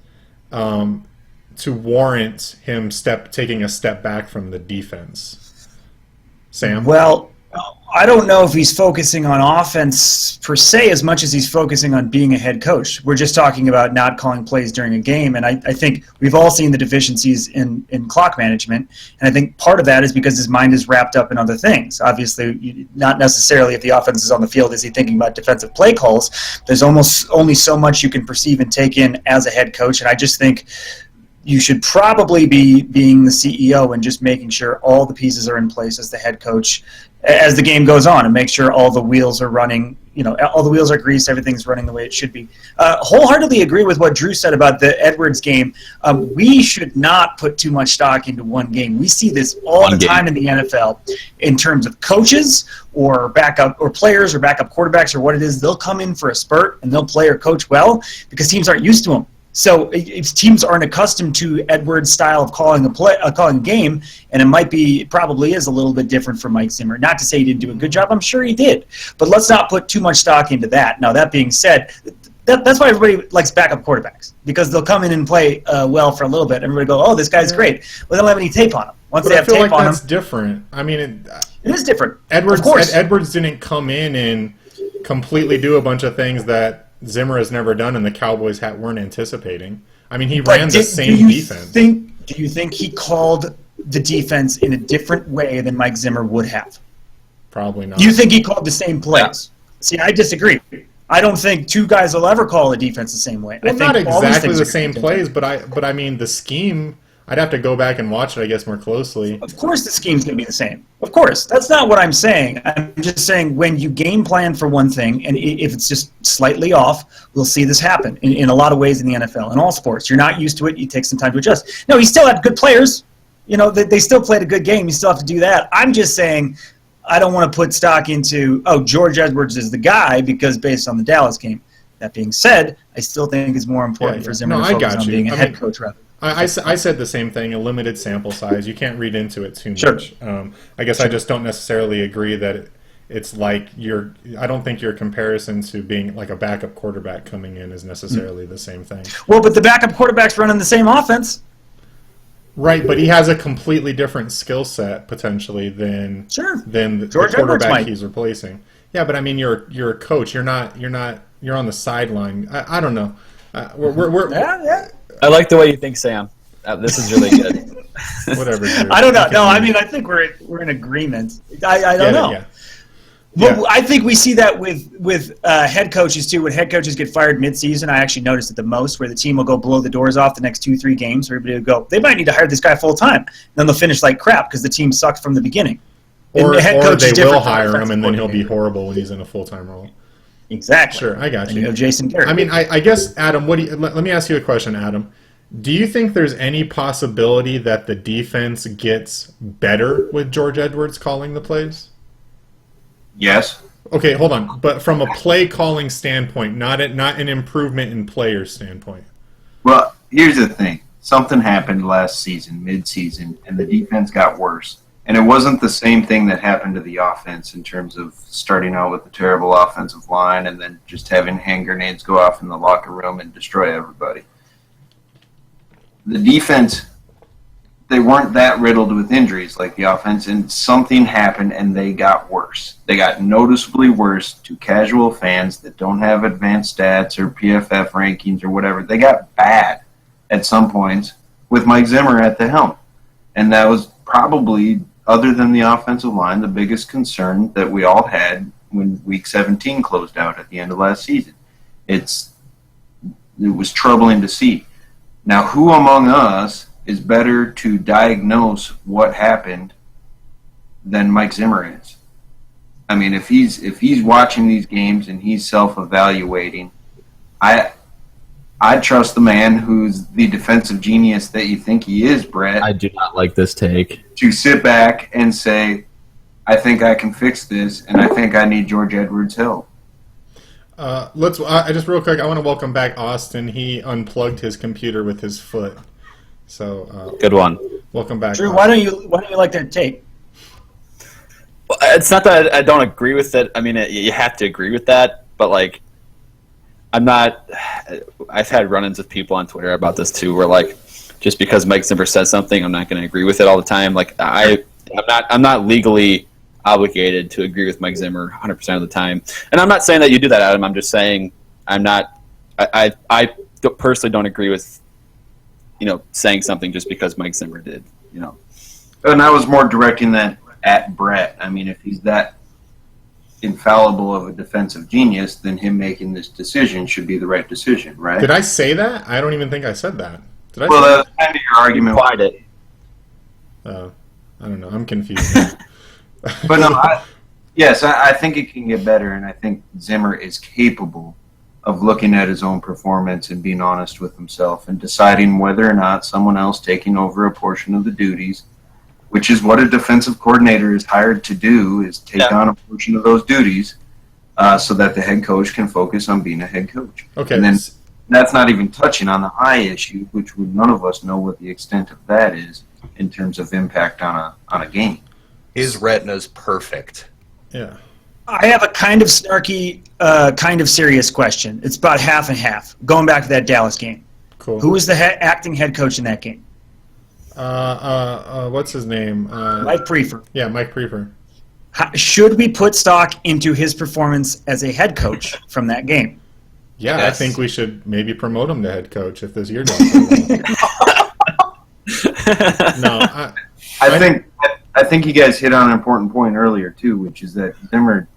to warrant him taking a step back from the defense? Sam? Well, I don't know if he's focusing on offense per se as much as he's focusing on being a head coach. We're just talking about not calling plays during a game, and I think we've all seen the deficiencies in clock management, and I think part of that is because his mind is wrapped up in other things. Obviously, not necessarily if the offense is on the field is he thinking about defensive play calls. There's almost only so much you can perceive and take in as a head coach, and I just think you should probably be being the CEO and just making sure all the pieces are in place as the head coach as the game goes on, and make sure all the wheels are running, all the wheels are greased, everything's running the way it should be. Wholeheartedly agree with what Drew said about the Edwards game. We should not put too much stock into one game. We see this all the time in the NFL in terms of coaches or backup or players or backup quarterbacks or what it is. They'll come in for a spurt and they'll play or coach well because teams aren't used to them. So if teams aren't accustomed to Edwards' style of calling a game, and it probably is a little bit different for Mike Zimmer. Not to say he didn't do a good job, I'm sure he did. But let's not put too much stock into that. Now, that being said, that's why everybody likes backup quarterbacks, because they'll come in and play well for a little bit. Everybody go, oh, this guy's great. Well, they don't have any tape on him. Once they have tape on him, that's different. I mean, it is different. Edwards didn't come in and completely do a bunch of things that Zimmer has never done and the Cowboys weren't anticipating. I mean, he ran the same defense. Do you think he called the defense in a different way than Mike Zimmer would have? Probably not. Do you think he called the same plays? Yeah. See, I disagree. I don't think two guys will ever call a defense the same way. Well, I think not exactly the same plays, different. but I mean the scheme. I'd have to go back and watch it, I guess, more closely. Of course the scheme's going to be the same. Of course. That's not what I'm saying. I'm just saying when you game plan for one thing, and if it's just slightly off, we'll see this happen in a lot of ways in the NFL, in all sports. You're not used to it. You take some time to adjust. No, he still had good players. They still played a good game. You still have to do that. I'm just saying I don't want to put stock into, George Edwards is the guy because based on the Dallas game. That being said, I still think it's more important for Zimmer to focus on being a head coach rather. I said the same thing, a limited sample size. You can't read into it too much. Sure. I guess I just don't necessarily agree that it's like I don't think your comparison to being like a backup quarterback coming in is necessarily the same thing. Well, but the backup quarterback's running the same offense. Right, but he has a completely different skill set potentially than the quarterback he's replacing. Yeah, but I mean you're a coach. You're on the sideline. I don't know. Yeah. I like the way you think, Sam. This is really good. Whatever. Dude. I don't know. No, I mean I think we're in agreement. I don't know. Yeah. Well, I think we see that with head coaches too. When head coaches get fired mid-season, I actually noticed it the most, where the team will go blow the doors off the next 2-3 games. Where everybody will go, they might need to hire this guy full time. Then they'll finish like crap because the team sucked from the beginning. Or they will hire him, and then he'll be horrible when he's in a full-time role. Exactly. Sure, I got you. Jason Garrett. I mean, I guess, Adam, let me ask you a question, Adam. Do you think there's any possibility that the defense gets better with George Edwards calling the plays? Yes. Okay, hold on. But from a play calling standpoint, not an improvement in player standpoint. Well, here's the thing. Something happened last season, mid-season, and the defense got worse. And it wasn't the same thing that happened to the offense in terms of starting out with a terrible offensive line and then just having hand grenades go off in the locker room and destroy everybody. The defense, they weren't that riddled with injuries like the offense, and something happened and they got worse. They got noticeably worse to casual fans that don't have advanced stats or PFF rankings or whatever. They got bad at some points with Mike Zimmer at the helm. And that was probably, other than the offensive line, the biggest concern that we all had when Week 17 closed out at the end of last season. It was troubling to see. Now, who among us is better to diagnose what happened than Mike Zimmer is? I mean, if he's watching these games and he's self-evaluating, I trust the man who's the defensive genius that you think he is, Brett. I do not like this take. To sit back and say, I think I can fix this, and I think I need George Edwards' help. Just real quick, I want to welcome back Austin. He unplugged his computer with his foot. So good one. Welcome back, Drew. Austin. Why don't you like that take? Well, it's not that I don't agree with it. I mean, you have to agree with that, but like, I'm not. I've had run-ins with people on Twitter about this too, where like, just because Mike Zimmer says something, I'm not going to agree with it all the time. Like I'm not legally obligated to agree with Mike Zimmer 100% of the time. And I'm not saying that you do that, Adam. I'm just saying I personally don't agree with, saying something just because Mike Zimmer did, And I was more directing that at Brett. I mean, if he's that infallible of a defensive genius, then him making this decision should be the right decision, right? Did I say that? I don't even think I said that. Did I? Well, say that's kind of your argument. Implied it. I don't know. I'm confused now. But no, I think it can get better, and I think Zimmer is capable of looking at his own performance and being honest with himself and deciding whether or not someone else taking over a portion of the duties, which is what a defensive coordinator is hired to do, is take on a portion of those duties so that the head coach can focus on being a head coach. Okay. And then that's not even touching on the eye issue, which none of us know what the extent of that is in terms of impact on a game. His retina's perfect. Yeah. I have a kind of snarky, kind of serious question. It's about half and half. Going back to that Dallas game. Cool. Who was the acting head coach in that game? What's his name? Mike Prefer. Yeah, Mike Prefer. Should we put stock into his performance as a head coach from that game? Yeah, Yes. I think we should maybe promote him to head coach if this year doesn't go well. No, I think you guys hit on an important point earlier too, which is that Zimmer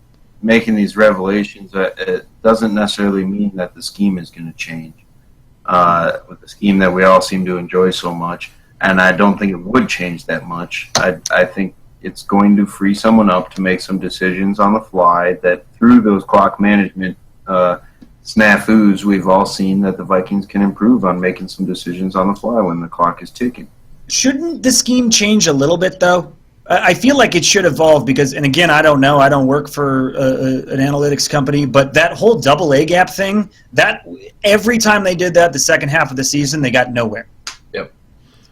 making these revelations it doesn't necessarily mean that the scheme is going to change. With the scheme that we all seem to enjoy so much, and I don't think it would change that much. I think it's going to free someone up to make some decisions on the fly that through those clock management snafus we've all seen that the Vikings can improve on making some decisions on the fly when the clock is ticking. Shouldn't the scheme change a little bit, though? I feel like it should evolve because, and again, I don't know. I don't work for an analytics company, but that whole double A gap thing, that every time they did that the second half of the season, they got nowhere. Yep.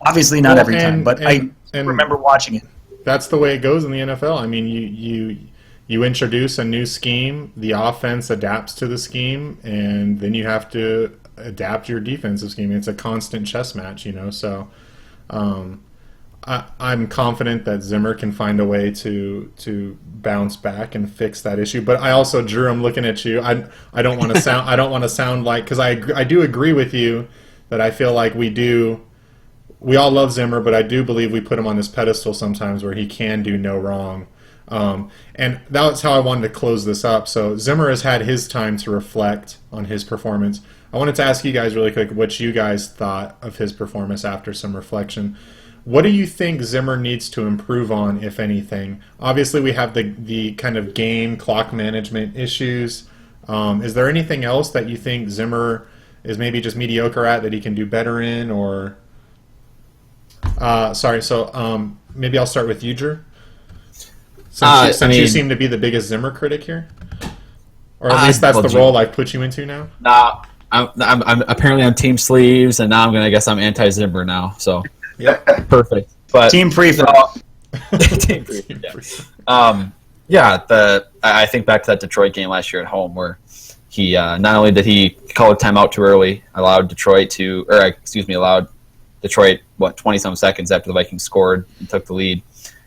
Obviously not every time, but I remember watching it. that's the way it goes in the NFL. I mean, you introduce a new scheme, the offense adapts to the scheme, and then you have to adapt your defensive scheme. It's a constant chess match, So I'm confident that Zimmer can find a way to bounce back and fix that issue. But I also, Drew, I'm looking at you. I don't want to sound like, because I do agree with you that I feel like we all love Zimmer, but I do believe we put him on this pedestal sometimes where he can do no wrong. And that's how I wanted to close this up. So Zimmer has had his time to reflect on his performance. I wanted to ask you guys really quick what you guys thought of his performance after some reflection. What do you think Zimmer needs to improve on, if anything? Obviously, we have the kind of game clock management issues. Is there anything else that you think Zimmer is maybe just mediocre at that he can do better in? Or maybe I'll start with you, Drew. Since you seem to be the biggest Zimmer critic here, or at least that's the role I've put you into now. Nah, I'm apparently on Team Sleeves, and now I guess I'm anti-Zimmer now. So, Yep. Perfect. But Team Prefer. Team Prefer. I think back to that Detroit game last year at home where he not only did he call a timeout too early, allowed Detroit 20-some seconds after the Vikings scored and took the lead.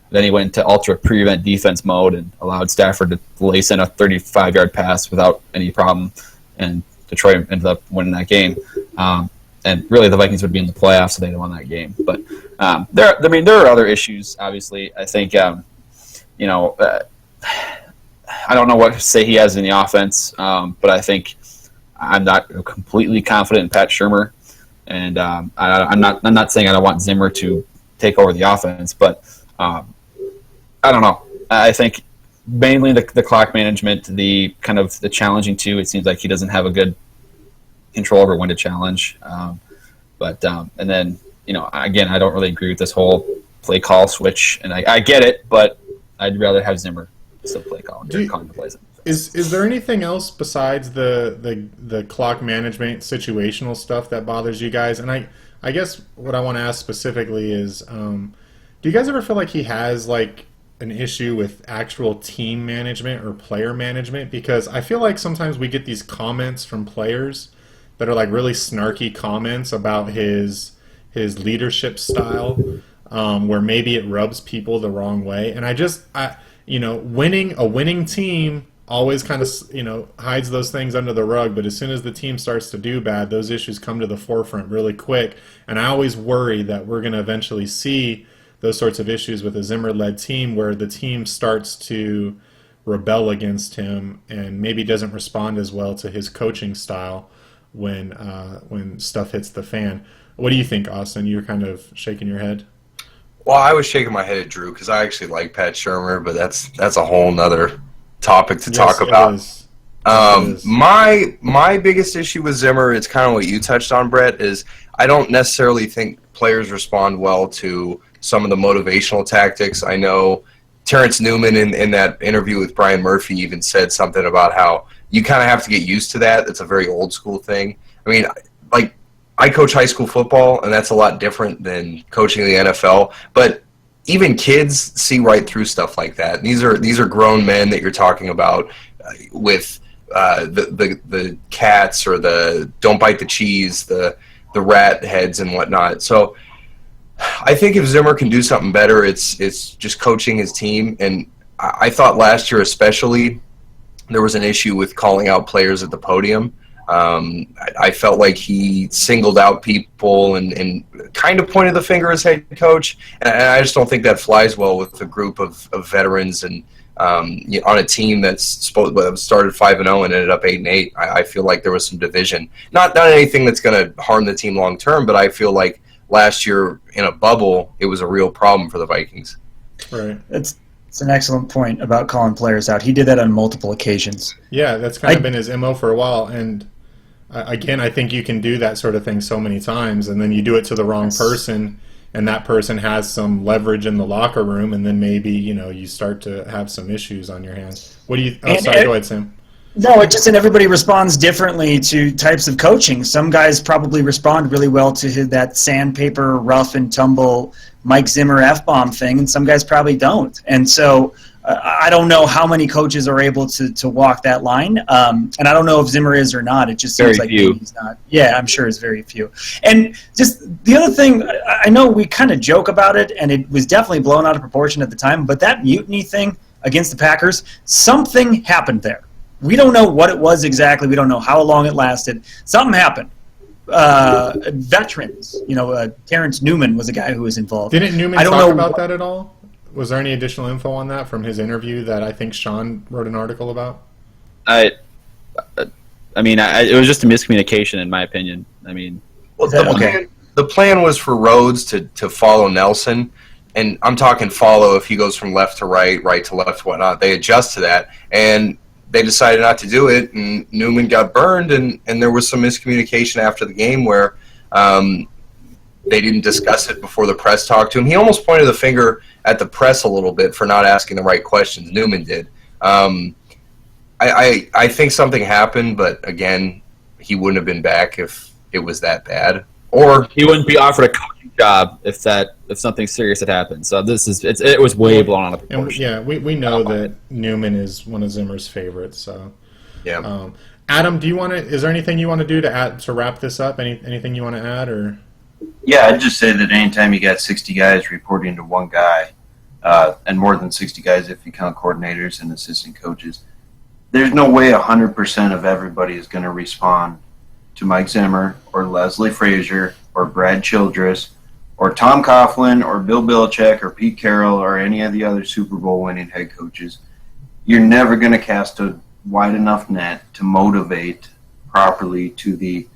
Then he went into ultra prevent defense mode and allowed Stafford to lace in a 35-yard pass without any problem, and Detroit ended up winning that game. And really, the Vikings would be in the playoffs if they had won that game. But there are other issues. Obviously, I think I don't know what to say he has in the offense, but I think I'm not completely confident in Pat Shurmur, and I'm not saying I don't want Zimmer to take over the offense, but I don't know. I think mainly the clock management, the kind of the challenging too. It seems like he doesn't have a good control over when to challenge. And then again, I don't really agree with this whole play call switch, and I get it, but I'd rather have Zimmer still play call and calling the plays. Is there anything else besides the clock management situational stuff that bothers you guys? And I guess what I want to ask specifically is, do you guys ever feel like he has like an issue with actual team management or player management? Because I feel like sometimes we get these comments from players that are like really snarky comments about his leadership style, where maybe it rubs people the wrong way. And winning a winning team always kind of, hides those things under the rug. But as soon as the team starts to do bad, those issues come to the forefront really quick. And I always worry that we're going to eventually see those sorts of issues with a Zimmer-led team where the team starts to rebel against him and maybe doesn't respond as well to his coaching style when stuff hits the fan. What do you think, Austin? You're kind of shaking your head. Well, I was shaking my head at Drew because I actually like Pat Shurmur, but that's a whole nother topic to talk about. It is. My biggest issue with Zimmer, it's kind of what you touched on, Brett, is I don't necessarily think players respond well to some of the motivational tactics. I know Terrence Newman in that interview with Brian Murphy even said something about how you kind of have to get used to that. It's a very old school thing. I mean, like, I coach high school football, and that's a lot different than coaching the NFL. But even kids see right through stuff like that. These are grown men that you're talking about with the cats or the don't bite the cheese, the rat heads and whatnot. So I think if Zimmer can do something better, it's just coaching his team. And I thought last year especially there was an issue with calling out players at the podium. I felt like he singled out people and kind of pointed the finger as head coach, and I just don't think that flies well with a group of veterans and on a team that's started 5-0 and ended up 8-8. I feel like there was some division. Not anything that's going to harm the team long term, but I feel like last year in a bubble it was a real problem for the Vikings. Right. It's an excellent point about calling players out. He did that on multiple occasions. Yeah, that's kind of been his MO for a while, and again, I think you can do that sort of thing so many times, and then you do it to the wrong person, and that person has some leverage in the locker room, and then maybe you start to have some issues on your hands. What do you? Oh, sorry. Go ahead, Sam. No, and everybody responds differently to types of coaching. Some guys probably respond really well to that sandpaper, rough and tumble Mike Zimmer F-bomb thing, and some guys probably don't. And so I don't know how many coaches are able to walk that line, and I don't know if Zimmer is or not. It just seems like he's not. Yeah, I'm sure it's very few. And just the other thing, I know we kind of joke about it, and it was definitely blown out of proportion at the time, but that mutiny thing against the Packers, something happened there. We don't know what it was exactly. We don't know how long it lasted. Something happened. Veterans, Terrence Newman was a guy who was involved. Didn't Newman talk about that at all? Was there any additional info on that from his interview that I think Sean wrote an article about? I mean, it was just a miscommunication, in my opinion. I mean, the plan was for Rhodes to follow Nelson, and I'm talking follow if he goes from left to right, right to left, whatnot. They adjust to that, and they decided not to do it, and Newman got burned, and there was some miscommunication after the game where they didn't discuss it before the press talked to him. He almost pointed the finger at the press a little bit for not asking the right questions. Newman did. I think something happened, but again, he wouldn't have been back if it was that bad. Or he wouldn't be offered a coaching job if something serious had happened. So it was way blown out of proportion. And we know that Newman is one of Zimmer's favorites. So yeah. Adam, is there anything you want to do to wrap this up? Anything you want to add or? Yeah, I'd just say that anytime you got 60 guys reporting to one guy, and more than 60 guys if you count coordinators and assistant coaches, there's no way 100% of everybody is going to respond to Mike Zimmer or Leslie Frazier or Brad Childress or Tom Coughlin or Bill Belichick or Pete Carroll or any of the other Super Bowl winning head coaches. You're never going to cast a wide enough net to motivate properly to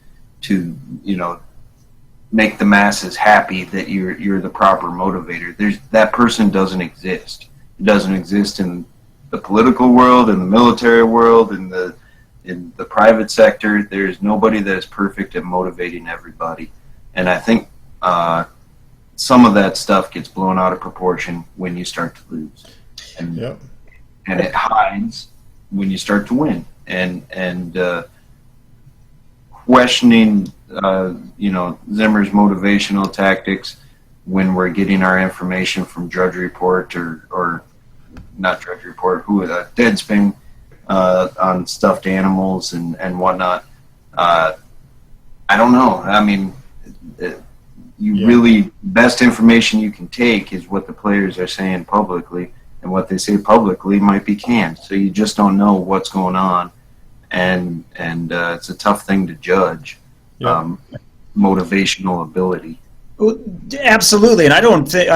make the masses happy that you're the proper motivator. That person doesn't exist. It doesn't exist in the political world, in the military world, in the private sector. There's nobody that is perfect at motivating everybody. And I think some of that stuff gets blown out of proportion when you start to lose. And it hides when you start to win. And questioning Zimmer's motivational tactics when we're getting our information from Drudge Report or not Drudge Report, Deadspin on stuffed animals and whatnot. I don't know. I mean, really best information you can take is what the players are saying publicly, and what they say publicly might be canned. So you just don't know what's going on, and it's a tough thing to judge. Yep. Motivational ability. Well, absolutely, and I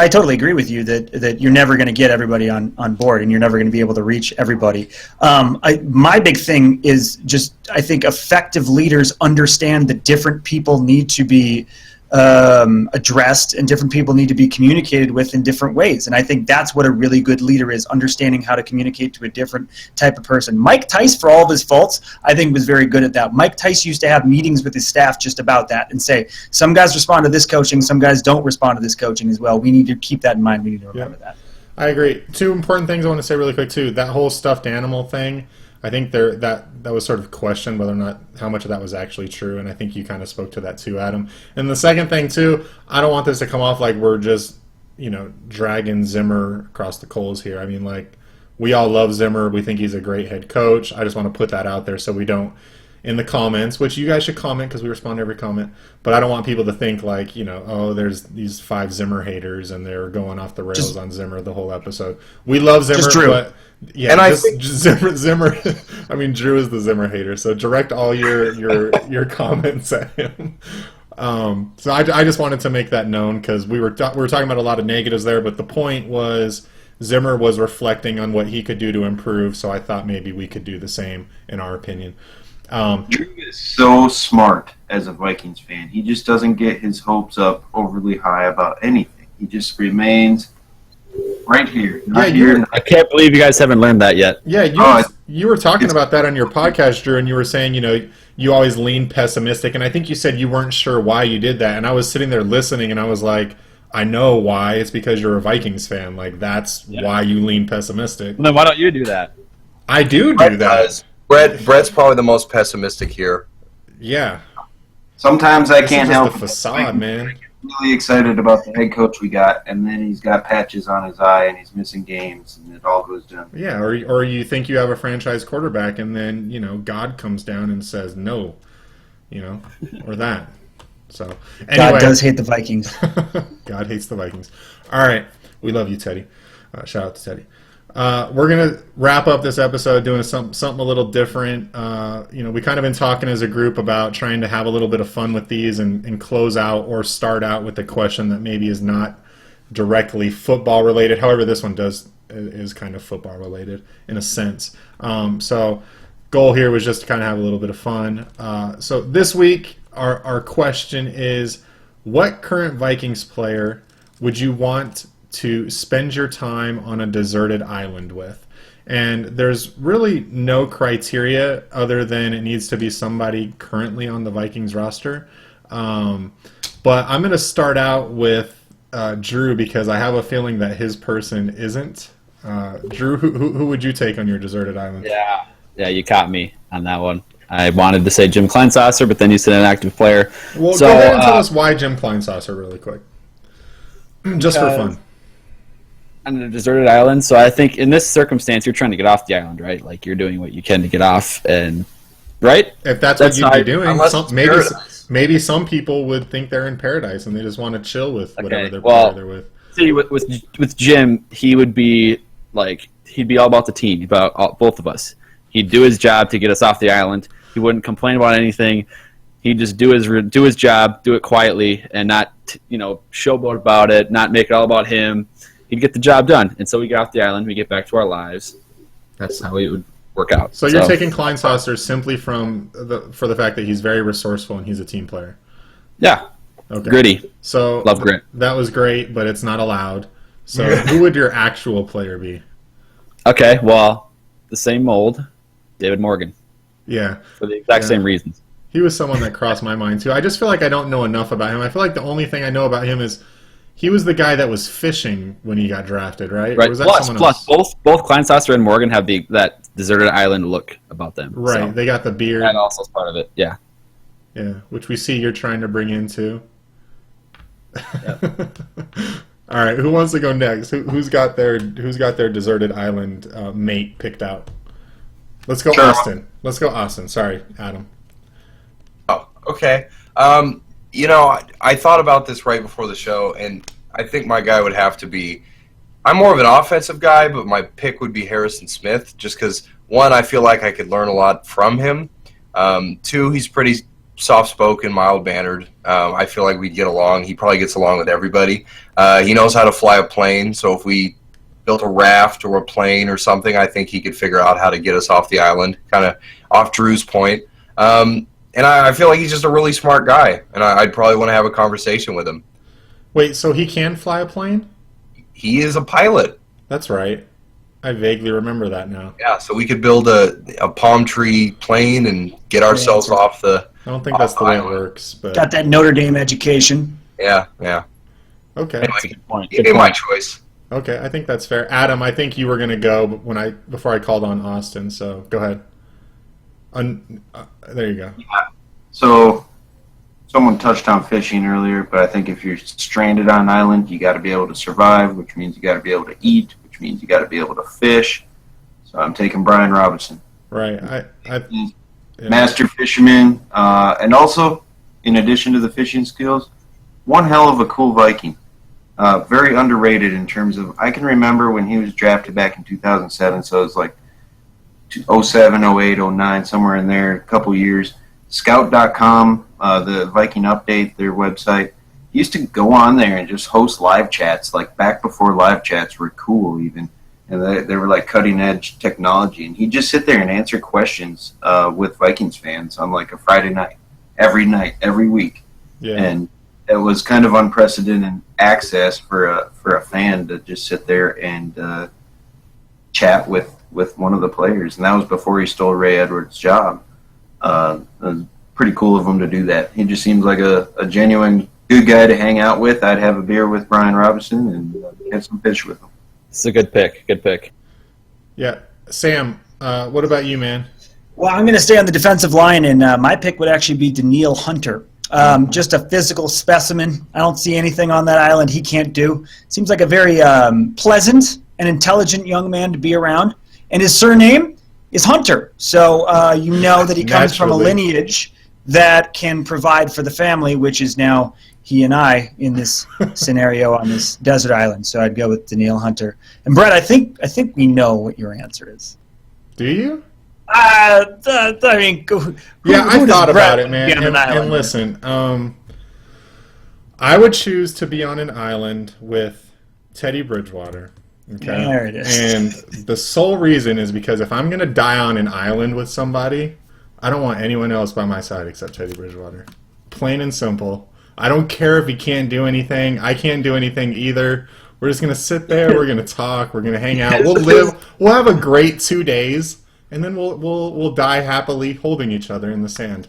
totally agree with you that you're never going to get everybody on board, and you're never going to be able to reach everybody. My big thing is just, I think effective leaders understand that different people need to be addressed, and different people need to be communicated with in different ways. And I think that's what a really good leader is, understanding how to communicate to a different type of person. Mike Tice, for all of his faults, I think was very good at that. Mike Tice used to have meetings with his staff just about that and say, some guys respond to this coaching, some guys don't respond to this coaching as well. We need to keep that in mind. We need to remember that. I agree. Two important things I want to say really quick too. That whole stuffed animal thing, I think that was sort of questioned whether or not how much of that was actually true, and I think you kind of spoke to that too, Adam. And the second thing too, I don't want this to come off like we're just, dragging Zimmer across the coals here. I mean, like, we all love Zimmer. We think he's a great head coach. I just want to put that out there so we don't, in the comments, which you guys should comment because we respond to every comment, but I don't want people to think like, oh, there's these 5 Zimmer haters and they're going off the rails on Zimmer the whole episode. We love Zimmer, but yeah, and Zimmer. I mean, Drew is the Zimmer hater, so direct all your comments at him. So I just wanted to make that known because we were talking about a lot of negatives there, but the point was Zimmer was reflecting on what he could do to improve. So I thought maybe we could do the same, in our opinion. Drew is so smart as a Vikings fan. He just doesn't get his hopes up overly high about anything. He just remains right here. I can't believe you guys haven't learned that yet. Yeah, you were talking about that on your podcast, Drew, and you were saying, you always lean pessimistic, and I think you said you weren't sure why you did that, and I was sitting there listening, and I was like, I know why. It's because you're a Vikings fan. Like, that's why you lean pessimistic. Well, then why don't you do that? I do that. Brett's probably the most pessimistic here. Yeah. Sometimes I can't help the facade, man. Really excited about the head coach we got, and then he's got patches on his eye and he's missing games, and it all goes down. Yeah, or you think you have a franchise quarterback, and then God comes down and says no, or that. So anyway, God does hate the Vikings. God hates the Vikings. All right, we love you, Teddy. Shout out to Teddy. We're gonna wrap up this episode doing something a little different. We kind of been talking as a group about trying to have a little bit of fun with these and close out or start out with a question that maybe is not directly football related. However, this one is kind of football related in a sense. So goal here was just to kind of have a little bit of fun. So this week our question is, what current Vikings player would you want to spend your time on a deserted island with? And there's really no criteria other than it needs to be somebody currently on the Vikings roster. But I'm going to start out with Drew because I have a feeling that his person isn't. Drew, who would you take on your deserted island? Yeah, you caught me on that one. I wanted to say Jim Kleinsasser, but then you said an active player. Well, go ahead and tell us why Jim Kleinsasser really quick. Just for fun. On a deserted island, so I think in this circumstance you're trying to get off the island, right? Like, you're doing what you can to get off, and right? If that's what you'd be doing, maybe some people would think they're in paradise and they just want to chill with whatever they're with. See, with Jim, he would be like, he'd be all about the team, about both of us. He'd do his job to get us off the island. He wouldn't complain about anything. He'd just do his job, do it quietly, and not showboat about it, not make it all about him. He'd get the job done. And so we get off the island, we get back to our lives. That's how it would work out. So you're taking Kleinsasser simply for the fact that he's very resourceful and he's a team player. Yeah. Okay. Gritty. So love grit. That was great, but it's not allowed. So who would your actual player be? Okay, well, the same mold, David Morgan. Yeah. For the exact same reasons. He was someone that crossed my mind too. I just feel like I don't know enough about him. I feel like the only thing I know about him is he was the guy that was fishing when he got drafted, right? Right. Or was that Plus, both Kleinsasser and Morgan have that deserted island look about them. Right. So they got the beard. That also is part of it. Yeah. Yeah, which we see you're trying to bring into. Yep. All right, who wants to go next? Who's got their deserted island mate picked out? Let's go, Austin. Let's go, Austin. Sorry, Adam. Oh, okay. I thought about this right before the show, and I think my guy would have to be I'm more of an offensive guy, but my pick would be Harrison Smith, just because, one, I feel like I could learn a lot from him. Two, he's pretty soft-spoken, mild-mannered. I feel like we'd get along. He probably gets along with everybody. He knows how to fly a plane, so if we built a raft or a plane or something, I think he could figure out how to get us off the island, kind of off Drew's point. And I feel like he's just a really smart guy, and I'd probably want to have a conversation with him. Wait, so he can fly a plane? He is a pilot. That's right. I vaguely remember that now. Yeah, so we could build a palm tree plane and get ourselves off the I don't think that's the way it island. works, but Got that Notre Dame education. Yeah. okay. Anyway, That's a good point. you made my choice. Okay, I think that's fair. Adam, I think you were going to go before I called on Austin, so go ahead. There you go. So, someone touched on fishing earlier, but I think if you're stranded on an island, you got to be able to survive, which means you got to be able to eat, which means you got to be able to fish. So I'm taking Brian Robinson. Right. He's master fisherman, and also, in addition to the fishing skills, one hell of a cool Viking. Very underrated in terms of, I can remember when he was drafted back in 2007, so it was like 07, 08, 09, somewhere in there, a couple years. Scout.com, the Viking Update, their website, he used to go on there and just host live chats, like back before live chats were cool even. And they were like cutting edge technology. And he'd just sit there and answer questions with Vikings fans on like a Friday night, every week. Yeah. And it was kind of unprecedented access for a fan to just sit there and chat with one of the players. And that was before he stole Ray Edwards' job. It was pretty cool of him to do that. He just seems like a genuine good guy to hang out with. I'd have a beer with Brian Robinson and get some fish with him. It's a good pick. Good pick. Yeah. Sam, what about you, man? Well, I'm going to stay on the defensive line, and my pick would actually be Daniil Hunter. Just a physical specimen. I don't see anything on that island he can't do. Seems like a very pleasant and intelligent young man to be around. And his surname is Hunter. So you know that he comes from a lineage that can provide for the family, which is now he and I in this scenario on this desert island. So I'd go with Daniil Hunter. And Brett, I think we know what your answer is. Do you? I mean, I thought about it, man. be on an island And listen, I would choose to be on an island with Teddy Bridgewater. Okay. There it is. And the sole reason is because if I'm going to die on an island with somebody, I don't want anyone else by my side except Teddy Bridgewater. Plain and simple. I don't care if he can't do anything. I can't do anything either. We're just going to sit there. We're going to talk. We're going to hang out. We'll live. We'll have a great 2 days, and then we'll die happily holding each other in the sand.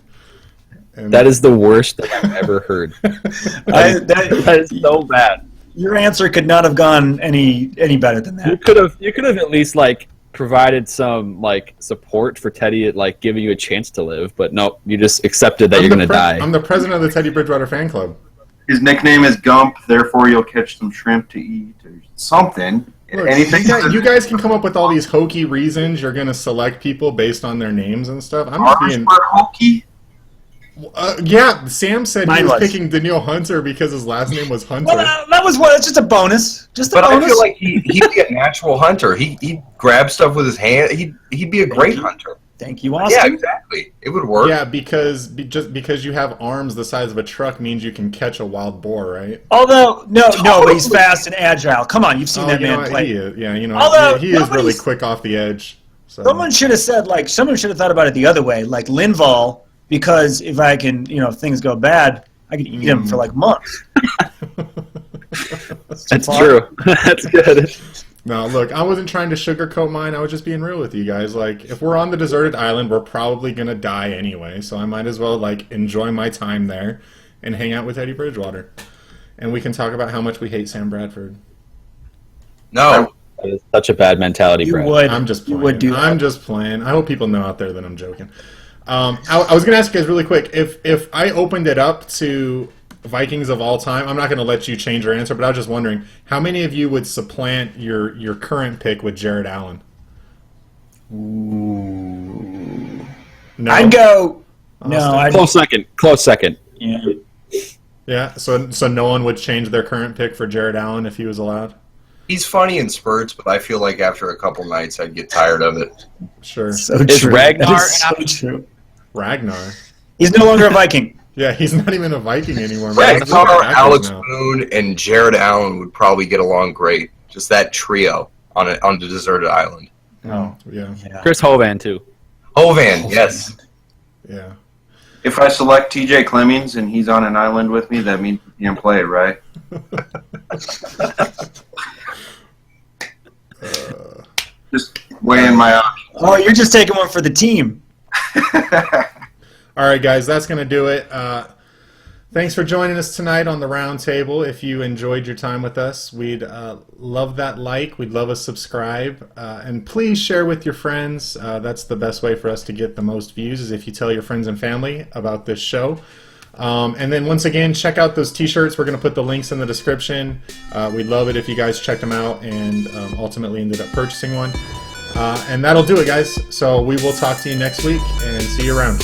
And That is the worst thing I've ever heard. That is so bad. Your answer could not have gone any better than that. You could have at least like provided some like support for Teddy at like giving you a chance to live, but no, you just accepted that you're gonna die. I'm the president of the Teddy Bridgewater fan club. His nickname is Gump, therefore you'll catch some shrimp to eat or something. Look, Anything. you guys can come up with all these hokey reasons you're going to select people based on their names and stuff. I'm just being hokey. Yeah, Sam said Mine he was was. picking Daniil Hunter because his last name was Hunter. Well, that was what. It's just a bonus. Just a But bonus. I feel like he'd be a natural hunter. He'd grab stuff with his hand. He'd be a great hunter. Thank you, Austin. Yeah, exactly. It would work. Yeah, just because you have arms the size of a truck means you can catch a wild boar, right? Although no, but he's fast and agile. Come on, you've seen that you know man what? play. He is. Yeah, Although he is really nobody's- quick off the edge. So. Someone should have said someone should have thought about it the other way, like Linval, because if I can, if things go bad, I can eat him for like months. That's true. That's good. No, look, I wasn't trying to sugarcoat mine. I was just being real with you guys. Like, if we're on the deserted island, we're probably gonna die anyway. So I might as well enjoy my time there and hang out with Eddie Bridgewater, and we can talk about how much we hate Sam Bradford. No. That is such a bad mentality, You Brett. would. I'm just You playing. would do that. I'm just playing. I hope people know out there that I'm joking. I was gonna ask you guys really quick if I opened it up to Vikings of all time. I'm not going to let you change your answer, but I was just wondering how many of you would supplant your current pick with Jared Allen? Ooh. No. I'd go. Austin? No, I'd. Close second. Yeah. Yeah. So no one would change their current pick for Jared Allen if he was allowed. He's funny in spurts, but I feel like after a couple nights, I'd get tired of it. Sure. So Is true. Ragnar That is an so option? true. Ragnar. He's no longer a Viking. Yeah, he's not even a Viking anymore. Man. Ragnar, Alex now. Boone, and Jared Allen would probably get along great. Just that trio on the deserted island. Oh, yeah. Chris Hovan too. Hovan, yes. Yeah. If I select TJ Clemmings and he's on an island with me, that means he can play, right? Just weighing my options. Oh, you're just taking one for the team. All right, guys, that's going to do it. Thanks for joining us tonight on the Roundtable. If you enjoyed your time with us, we'd love that like. We'd love a subscribe. And please share with your friends. That's the best way for us to get the most views, is if you tell your friends and family about this show. And then once again, check out those t-shirts. We're going to put the links in the description. We'd love it if you guys checked them out and ultimately ended up purchasing one. And that'll do it, guys. So we will talk to you next week, and see you around.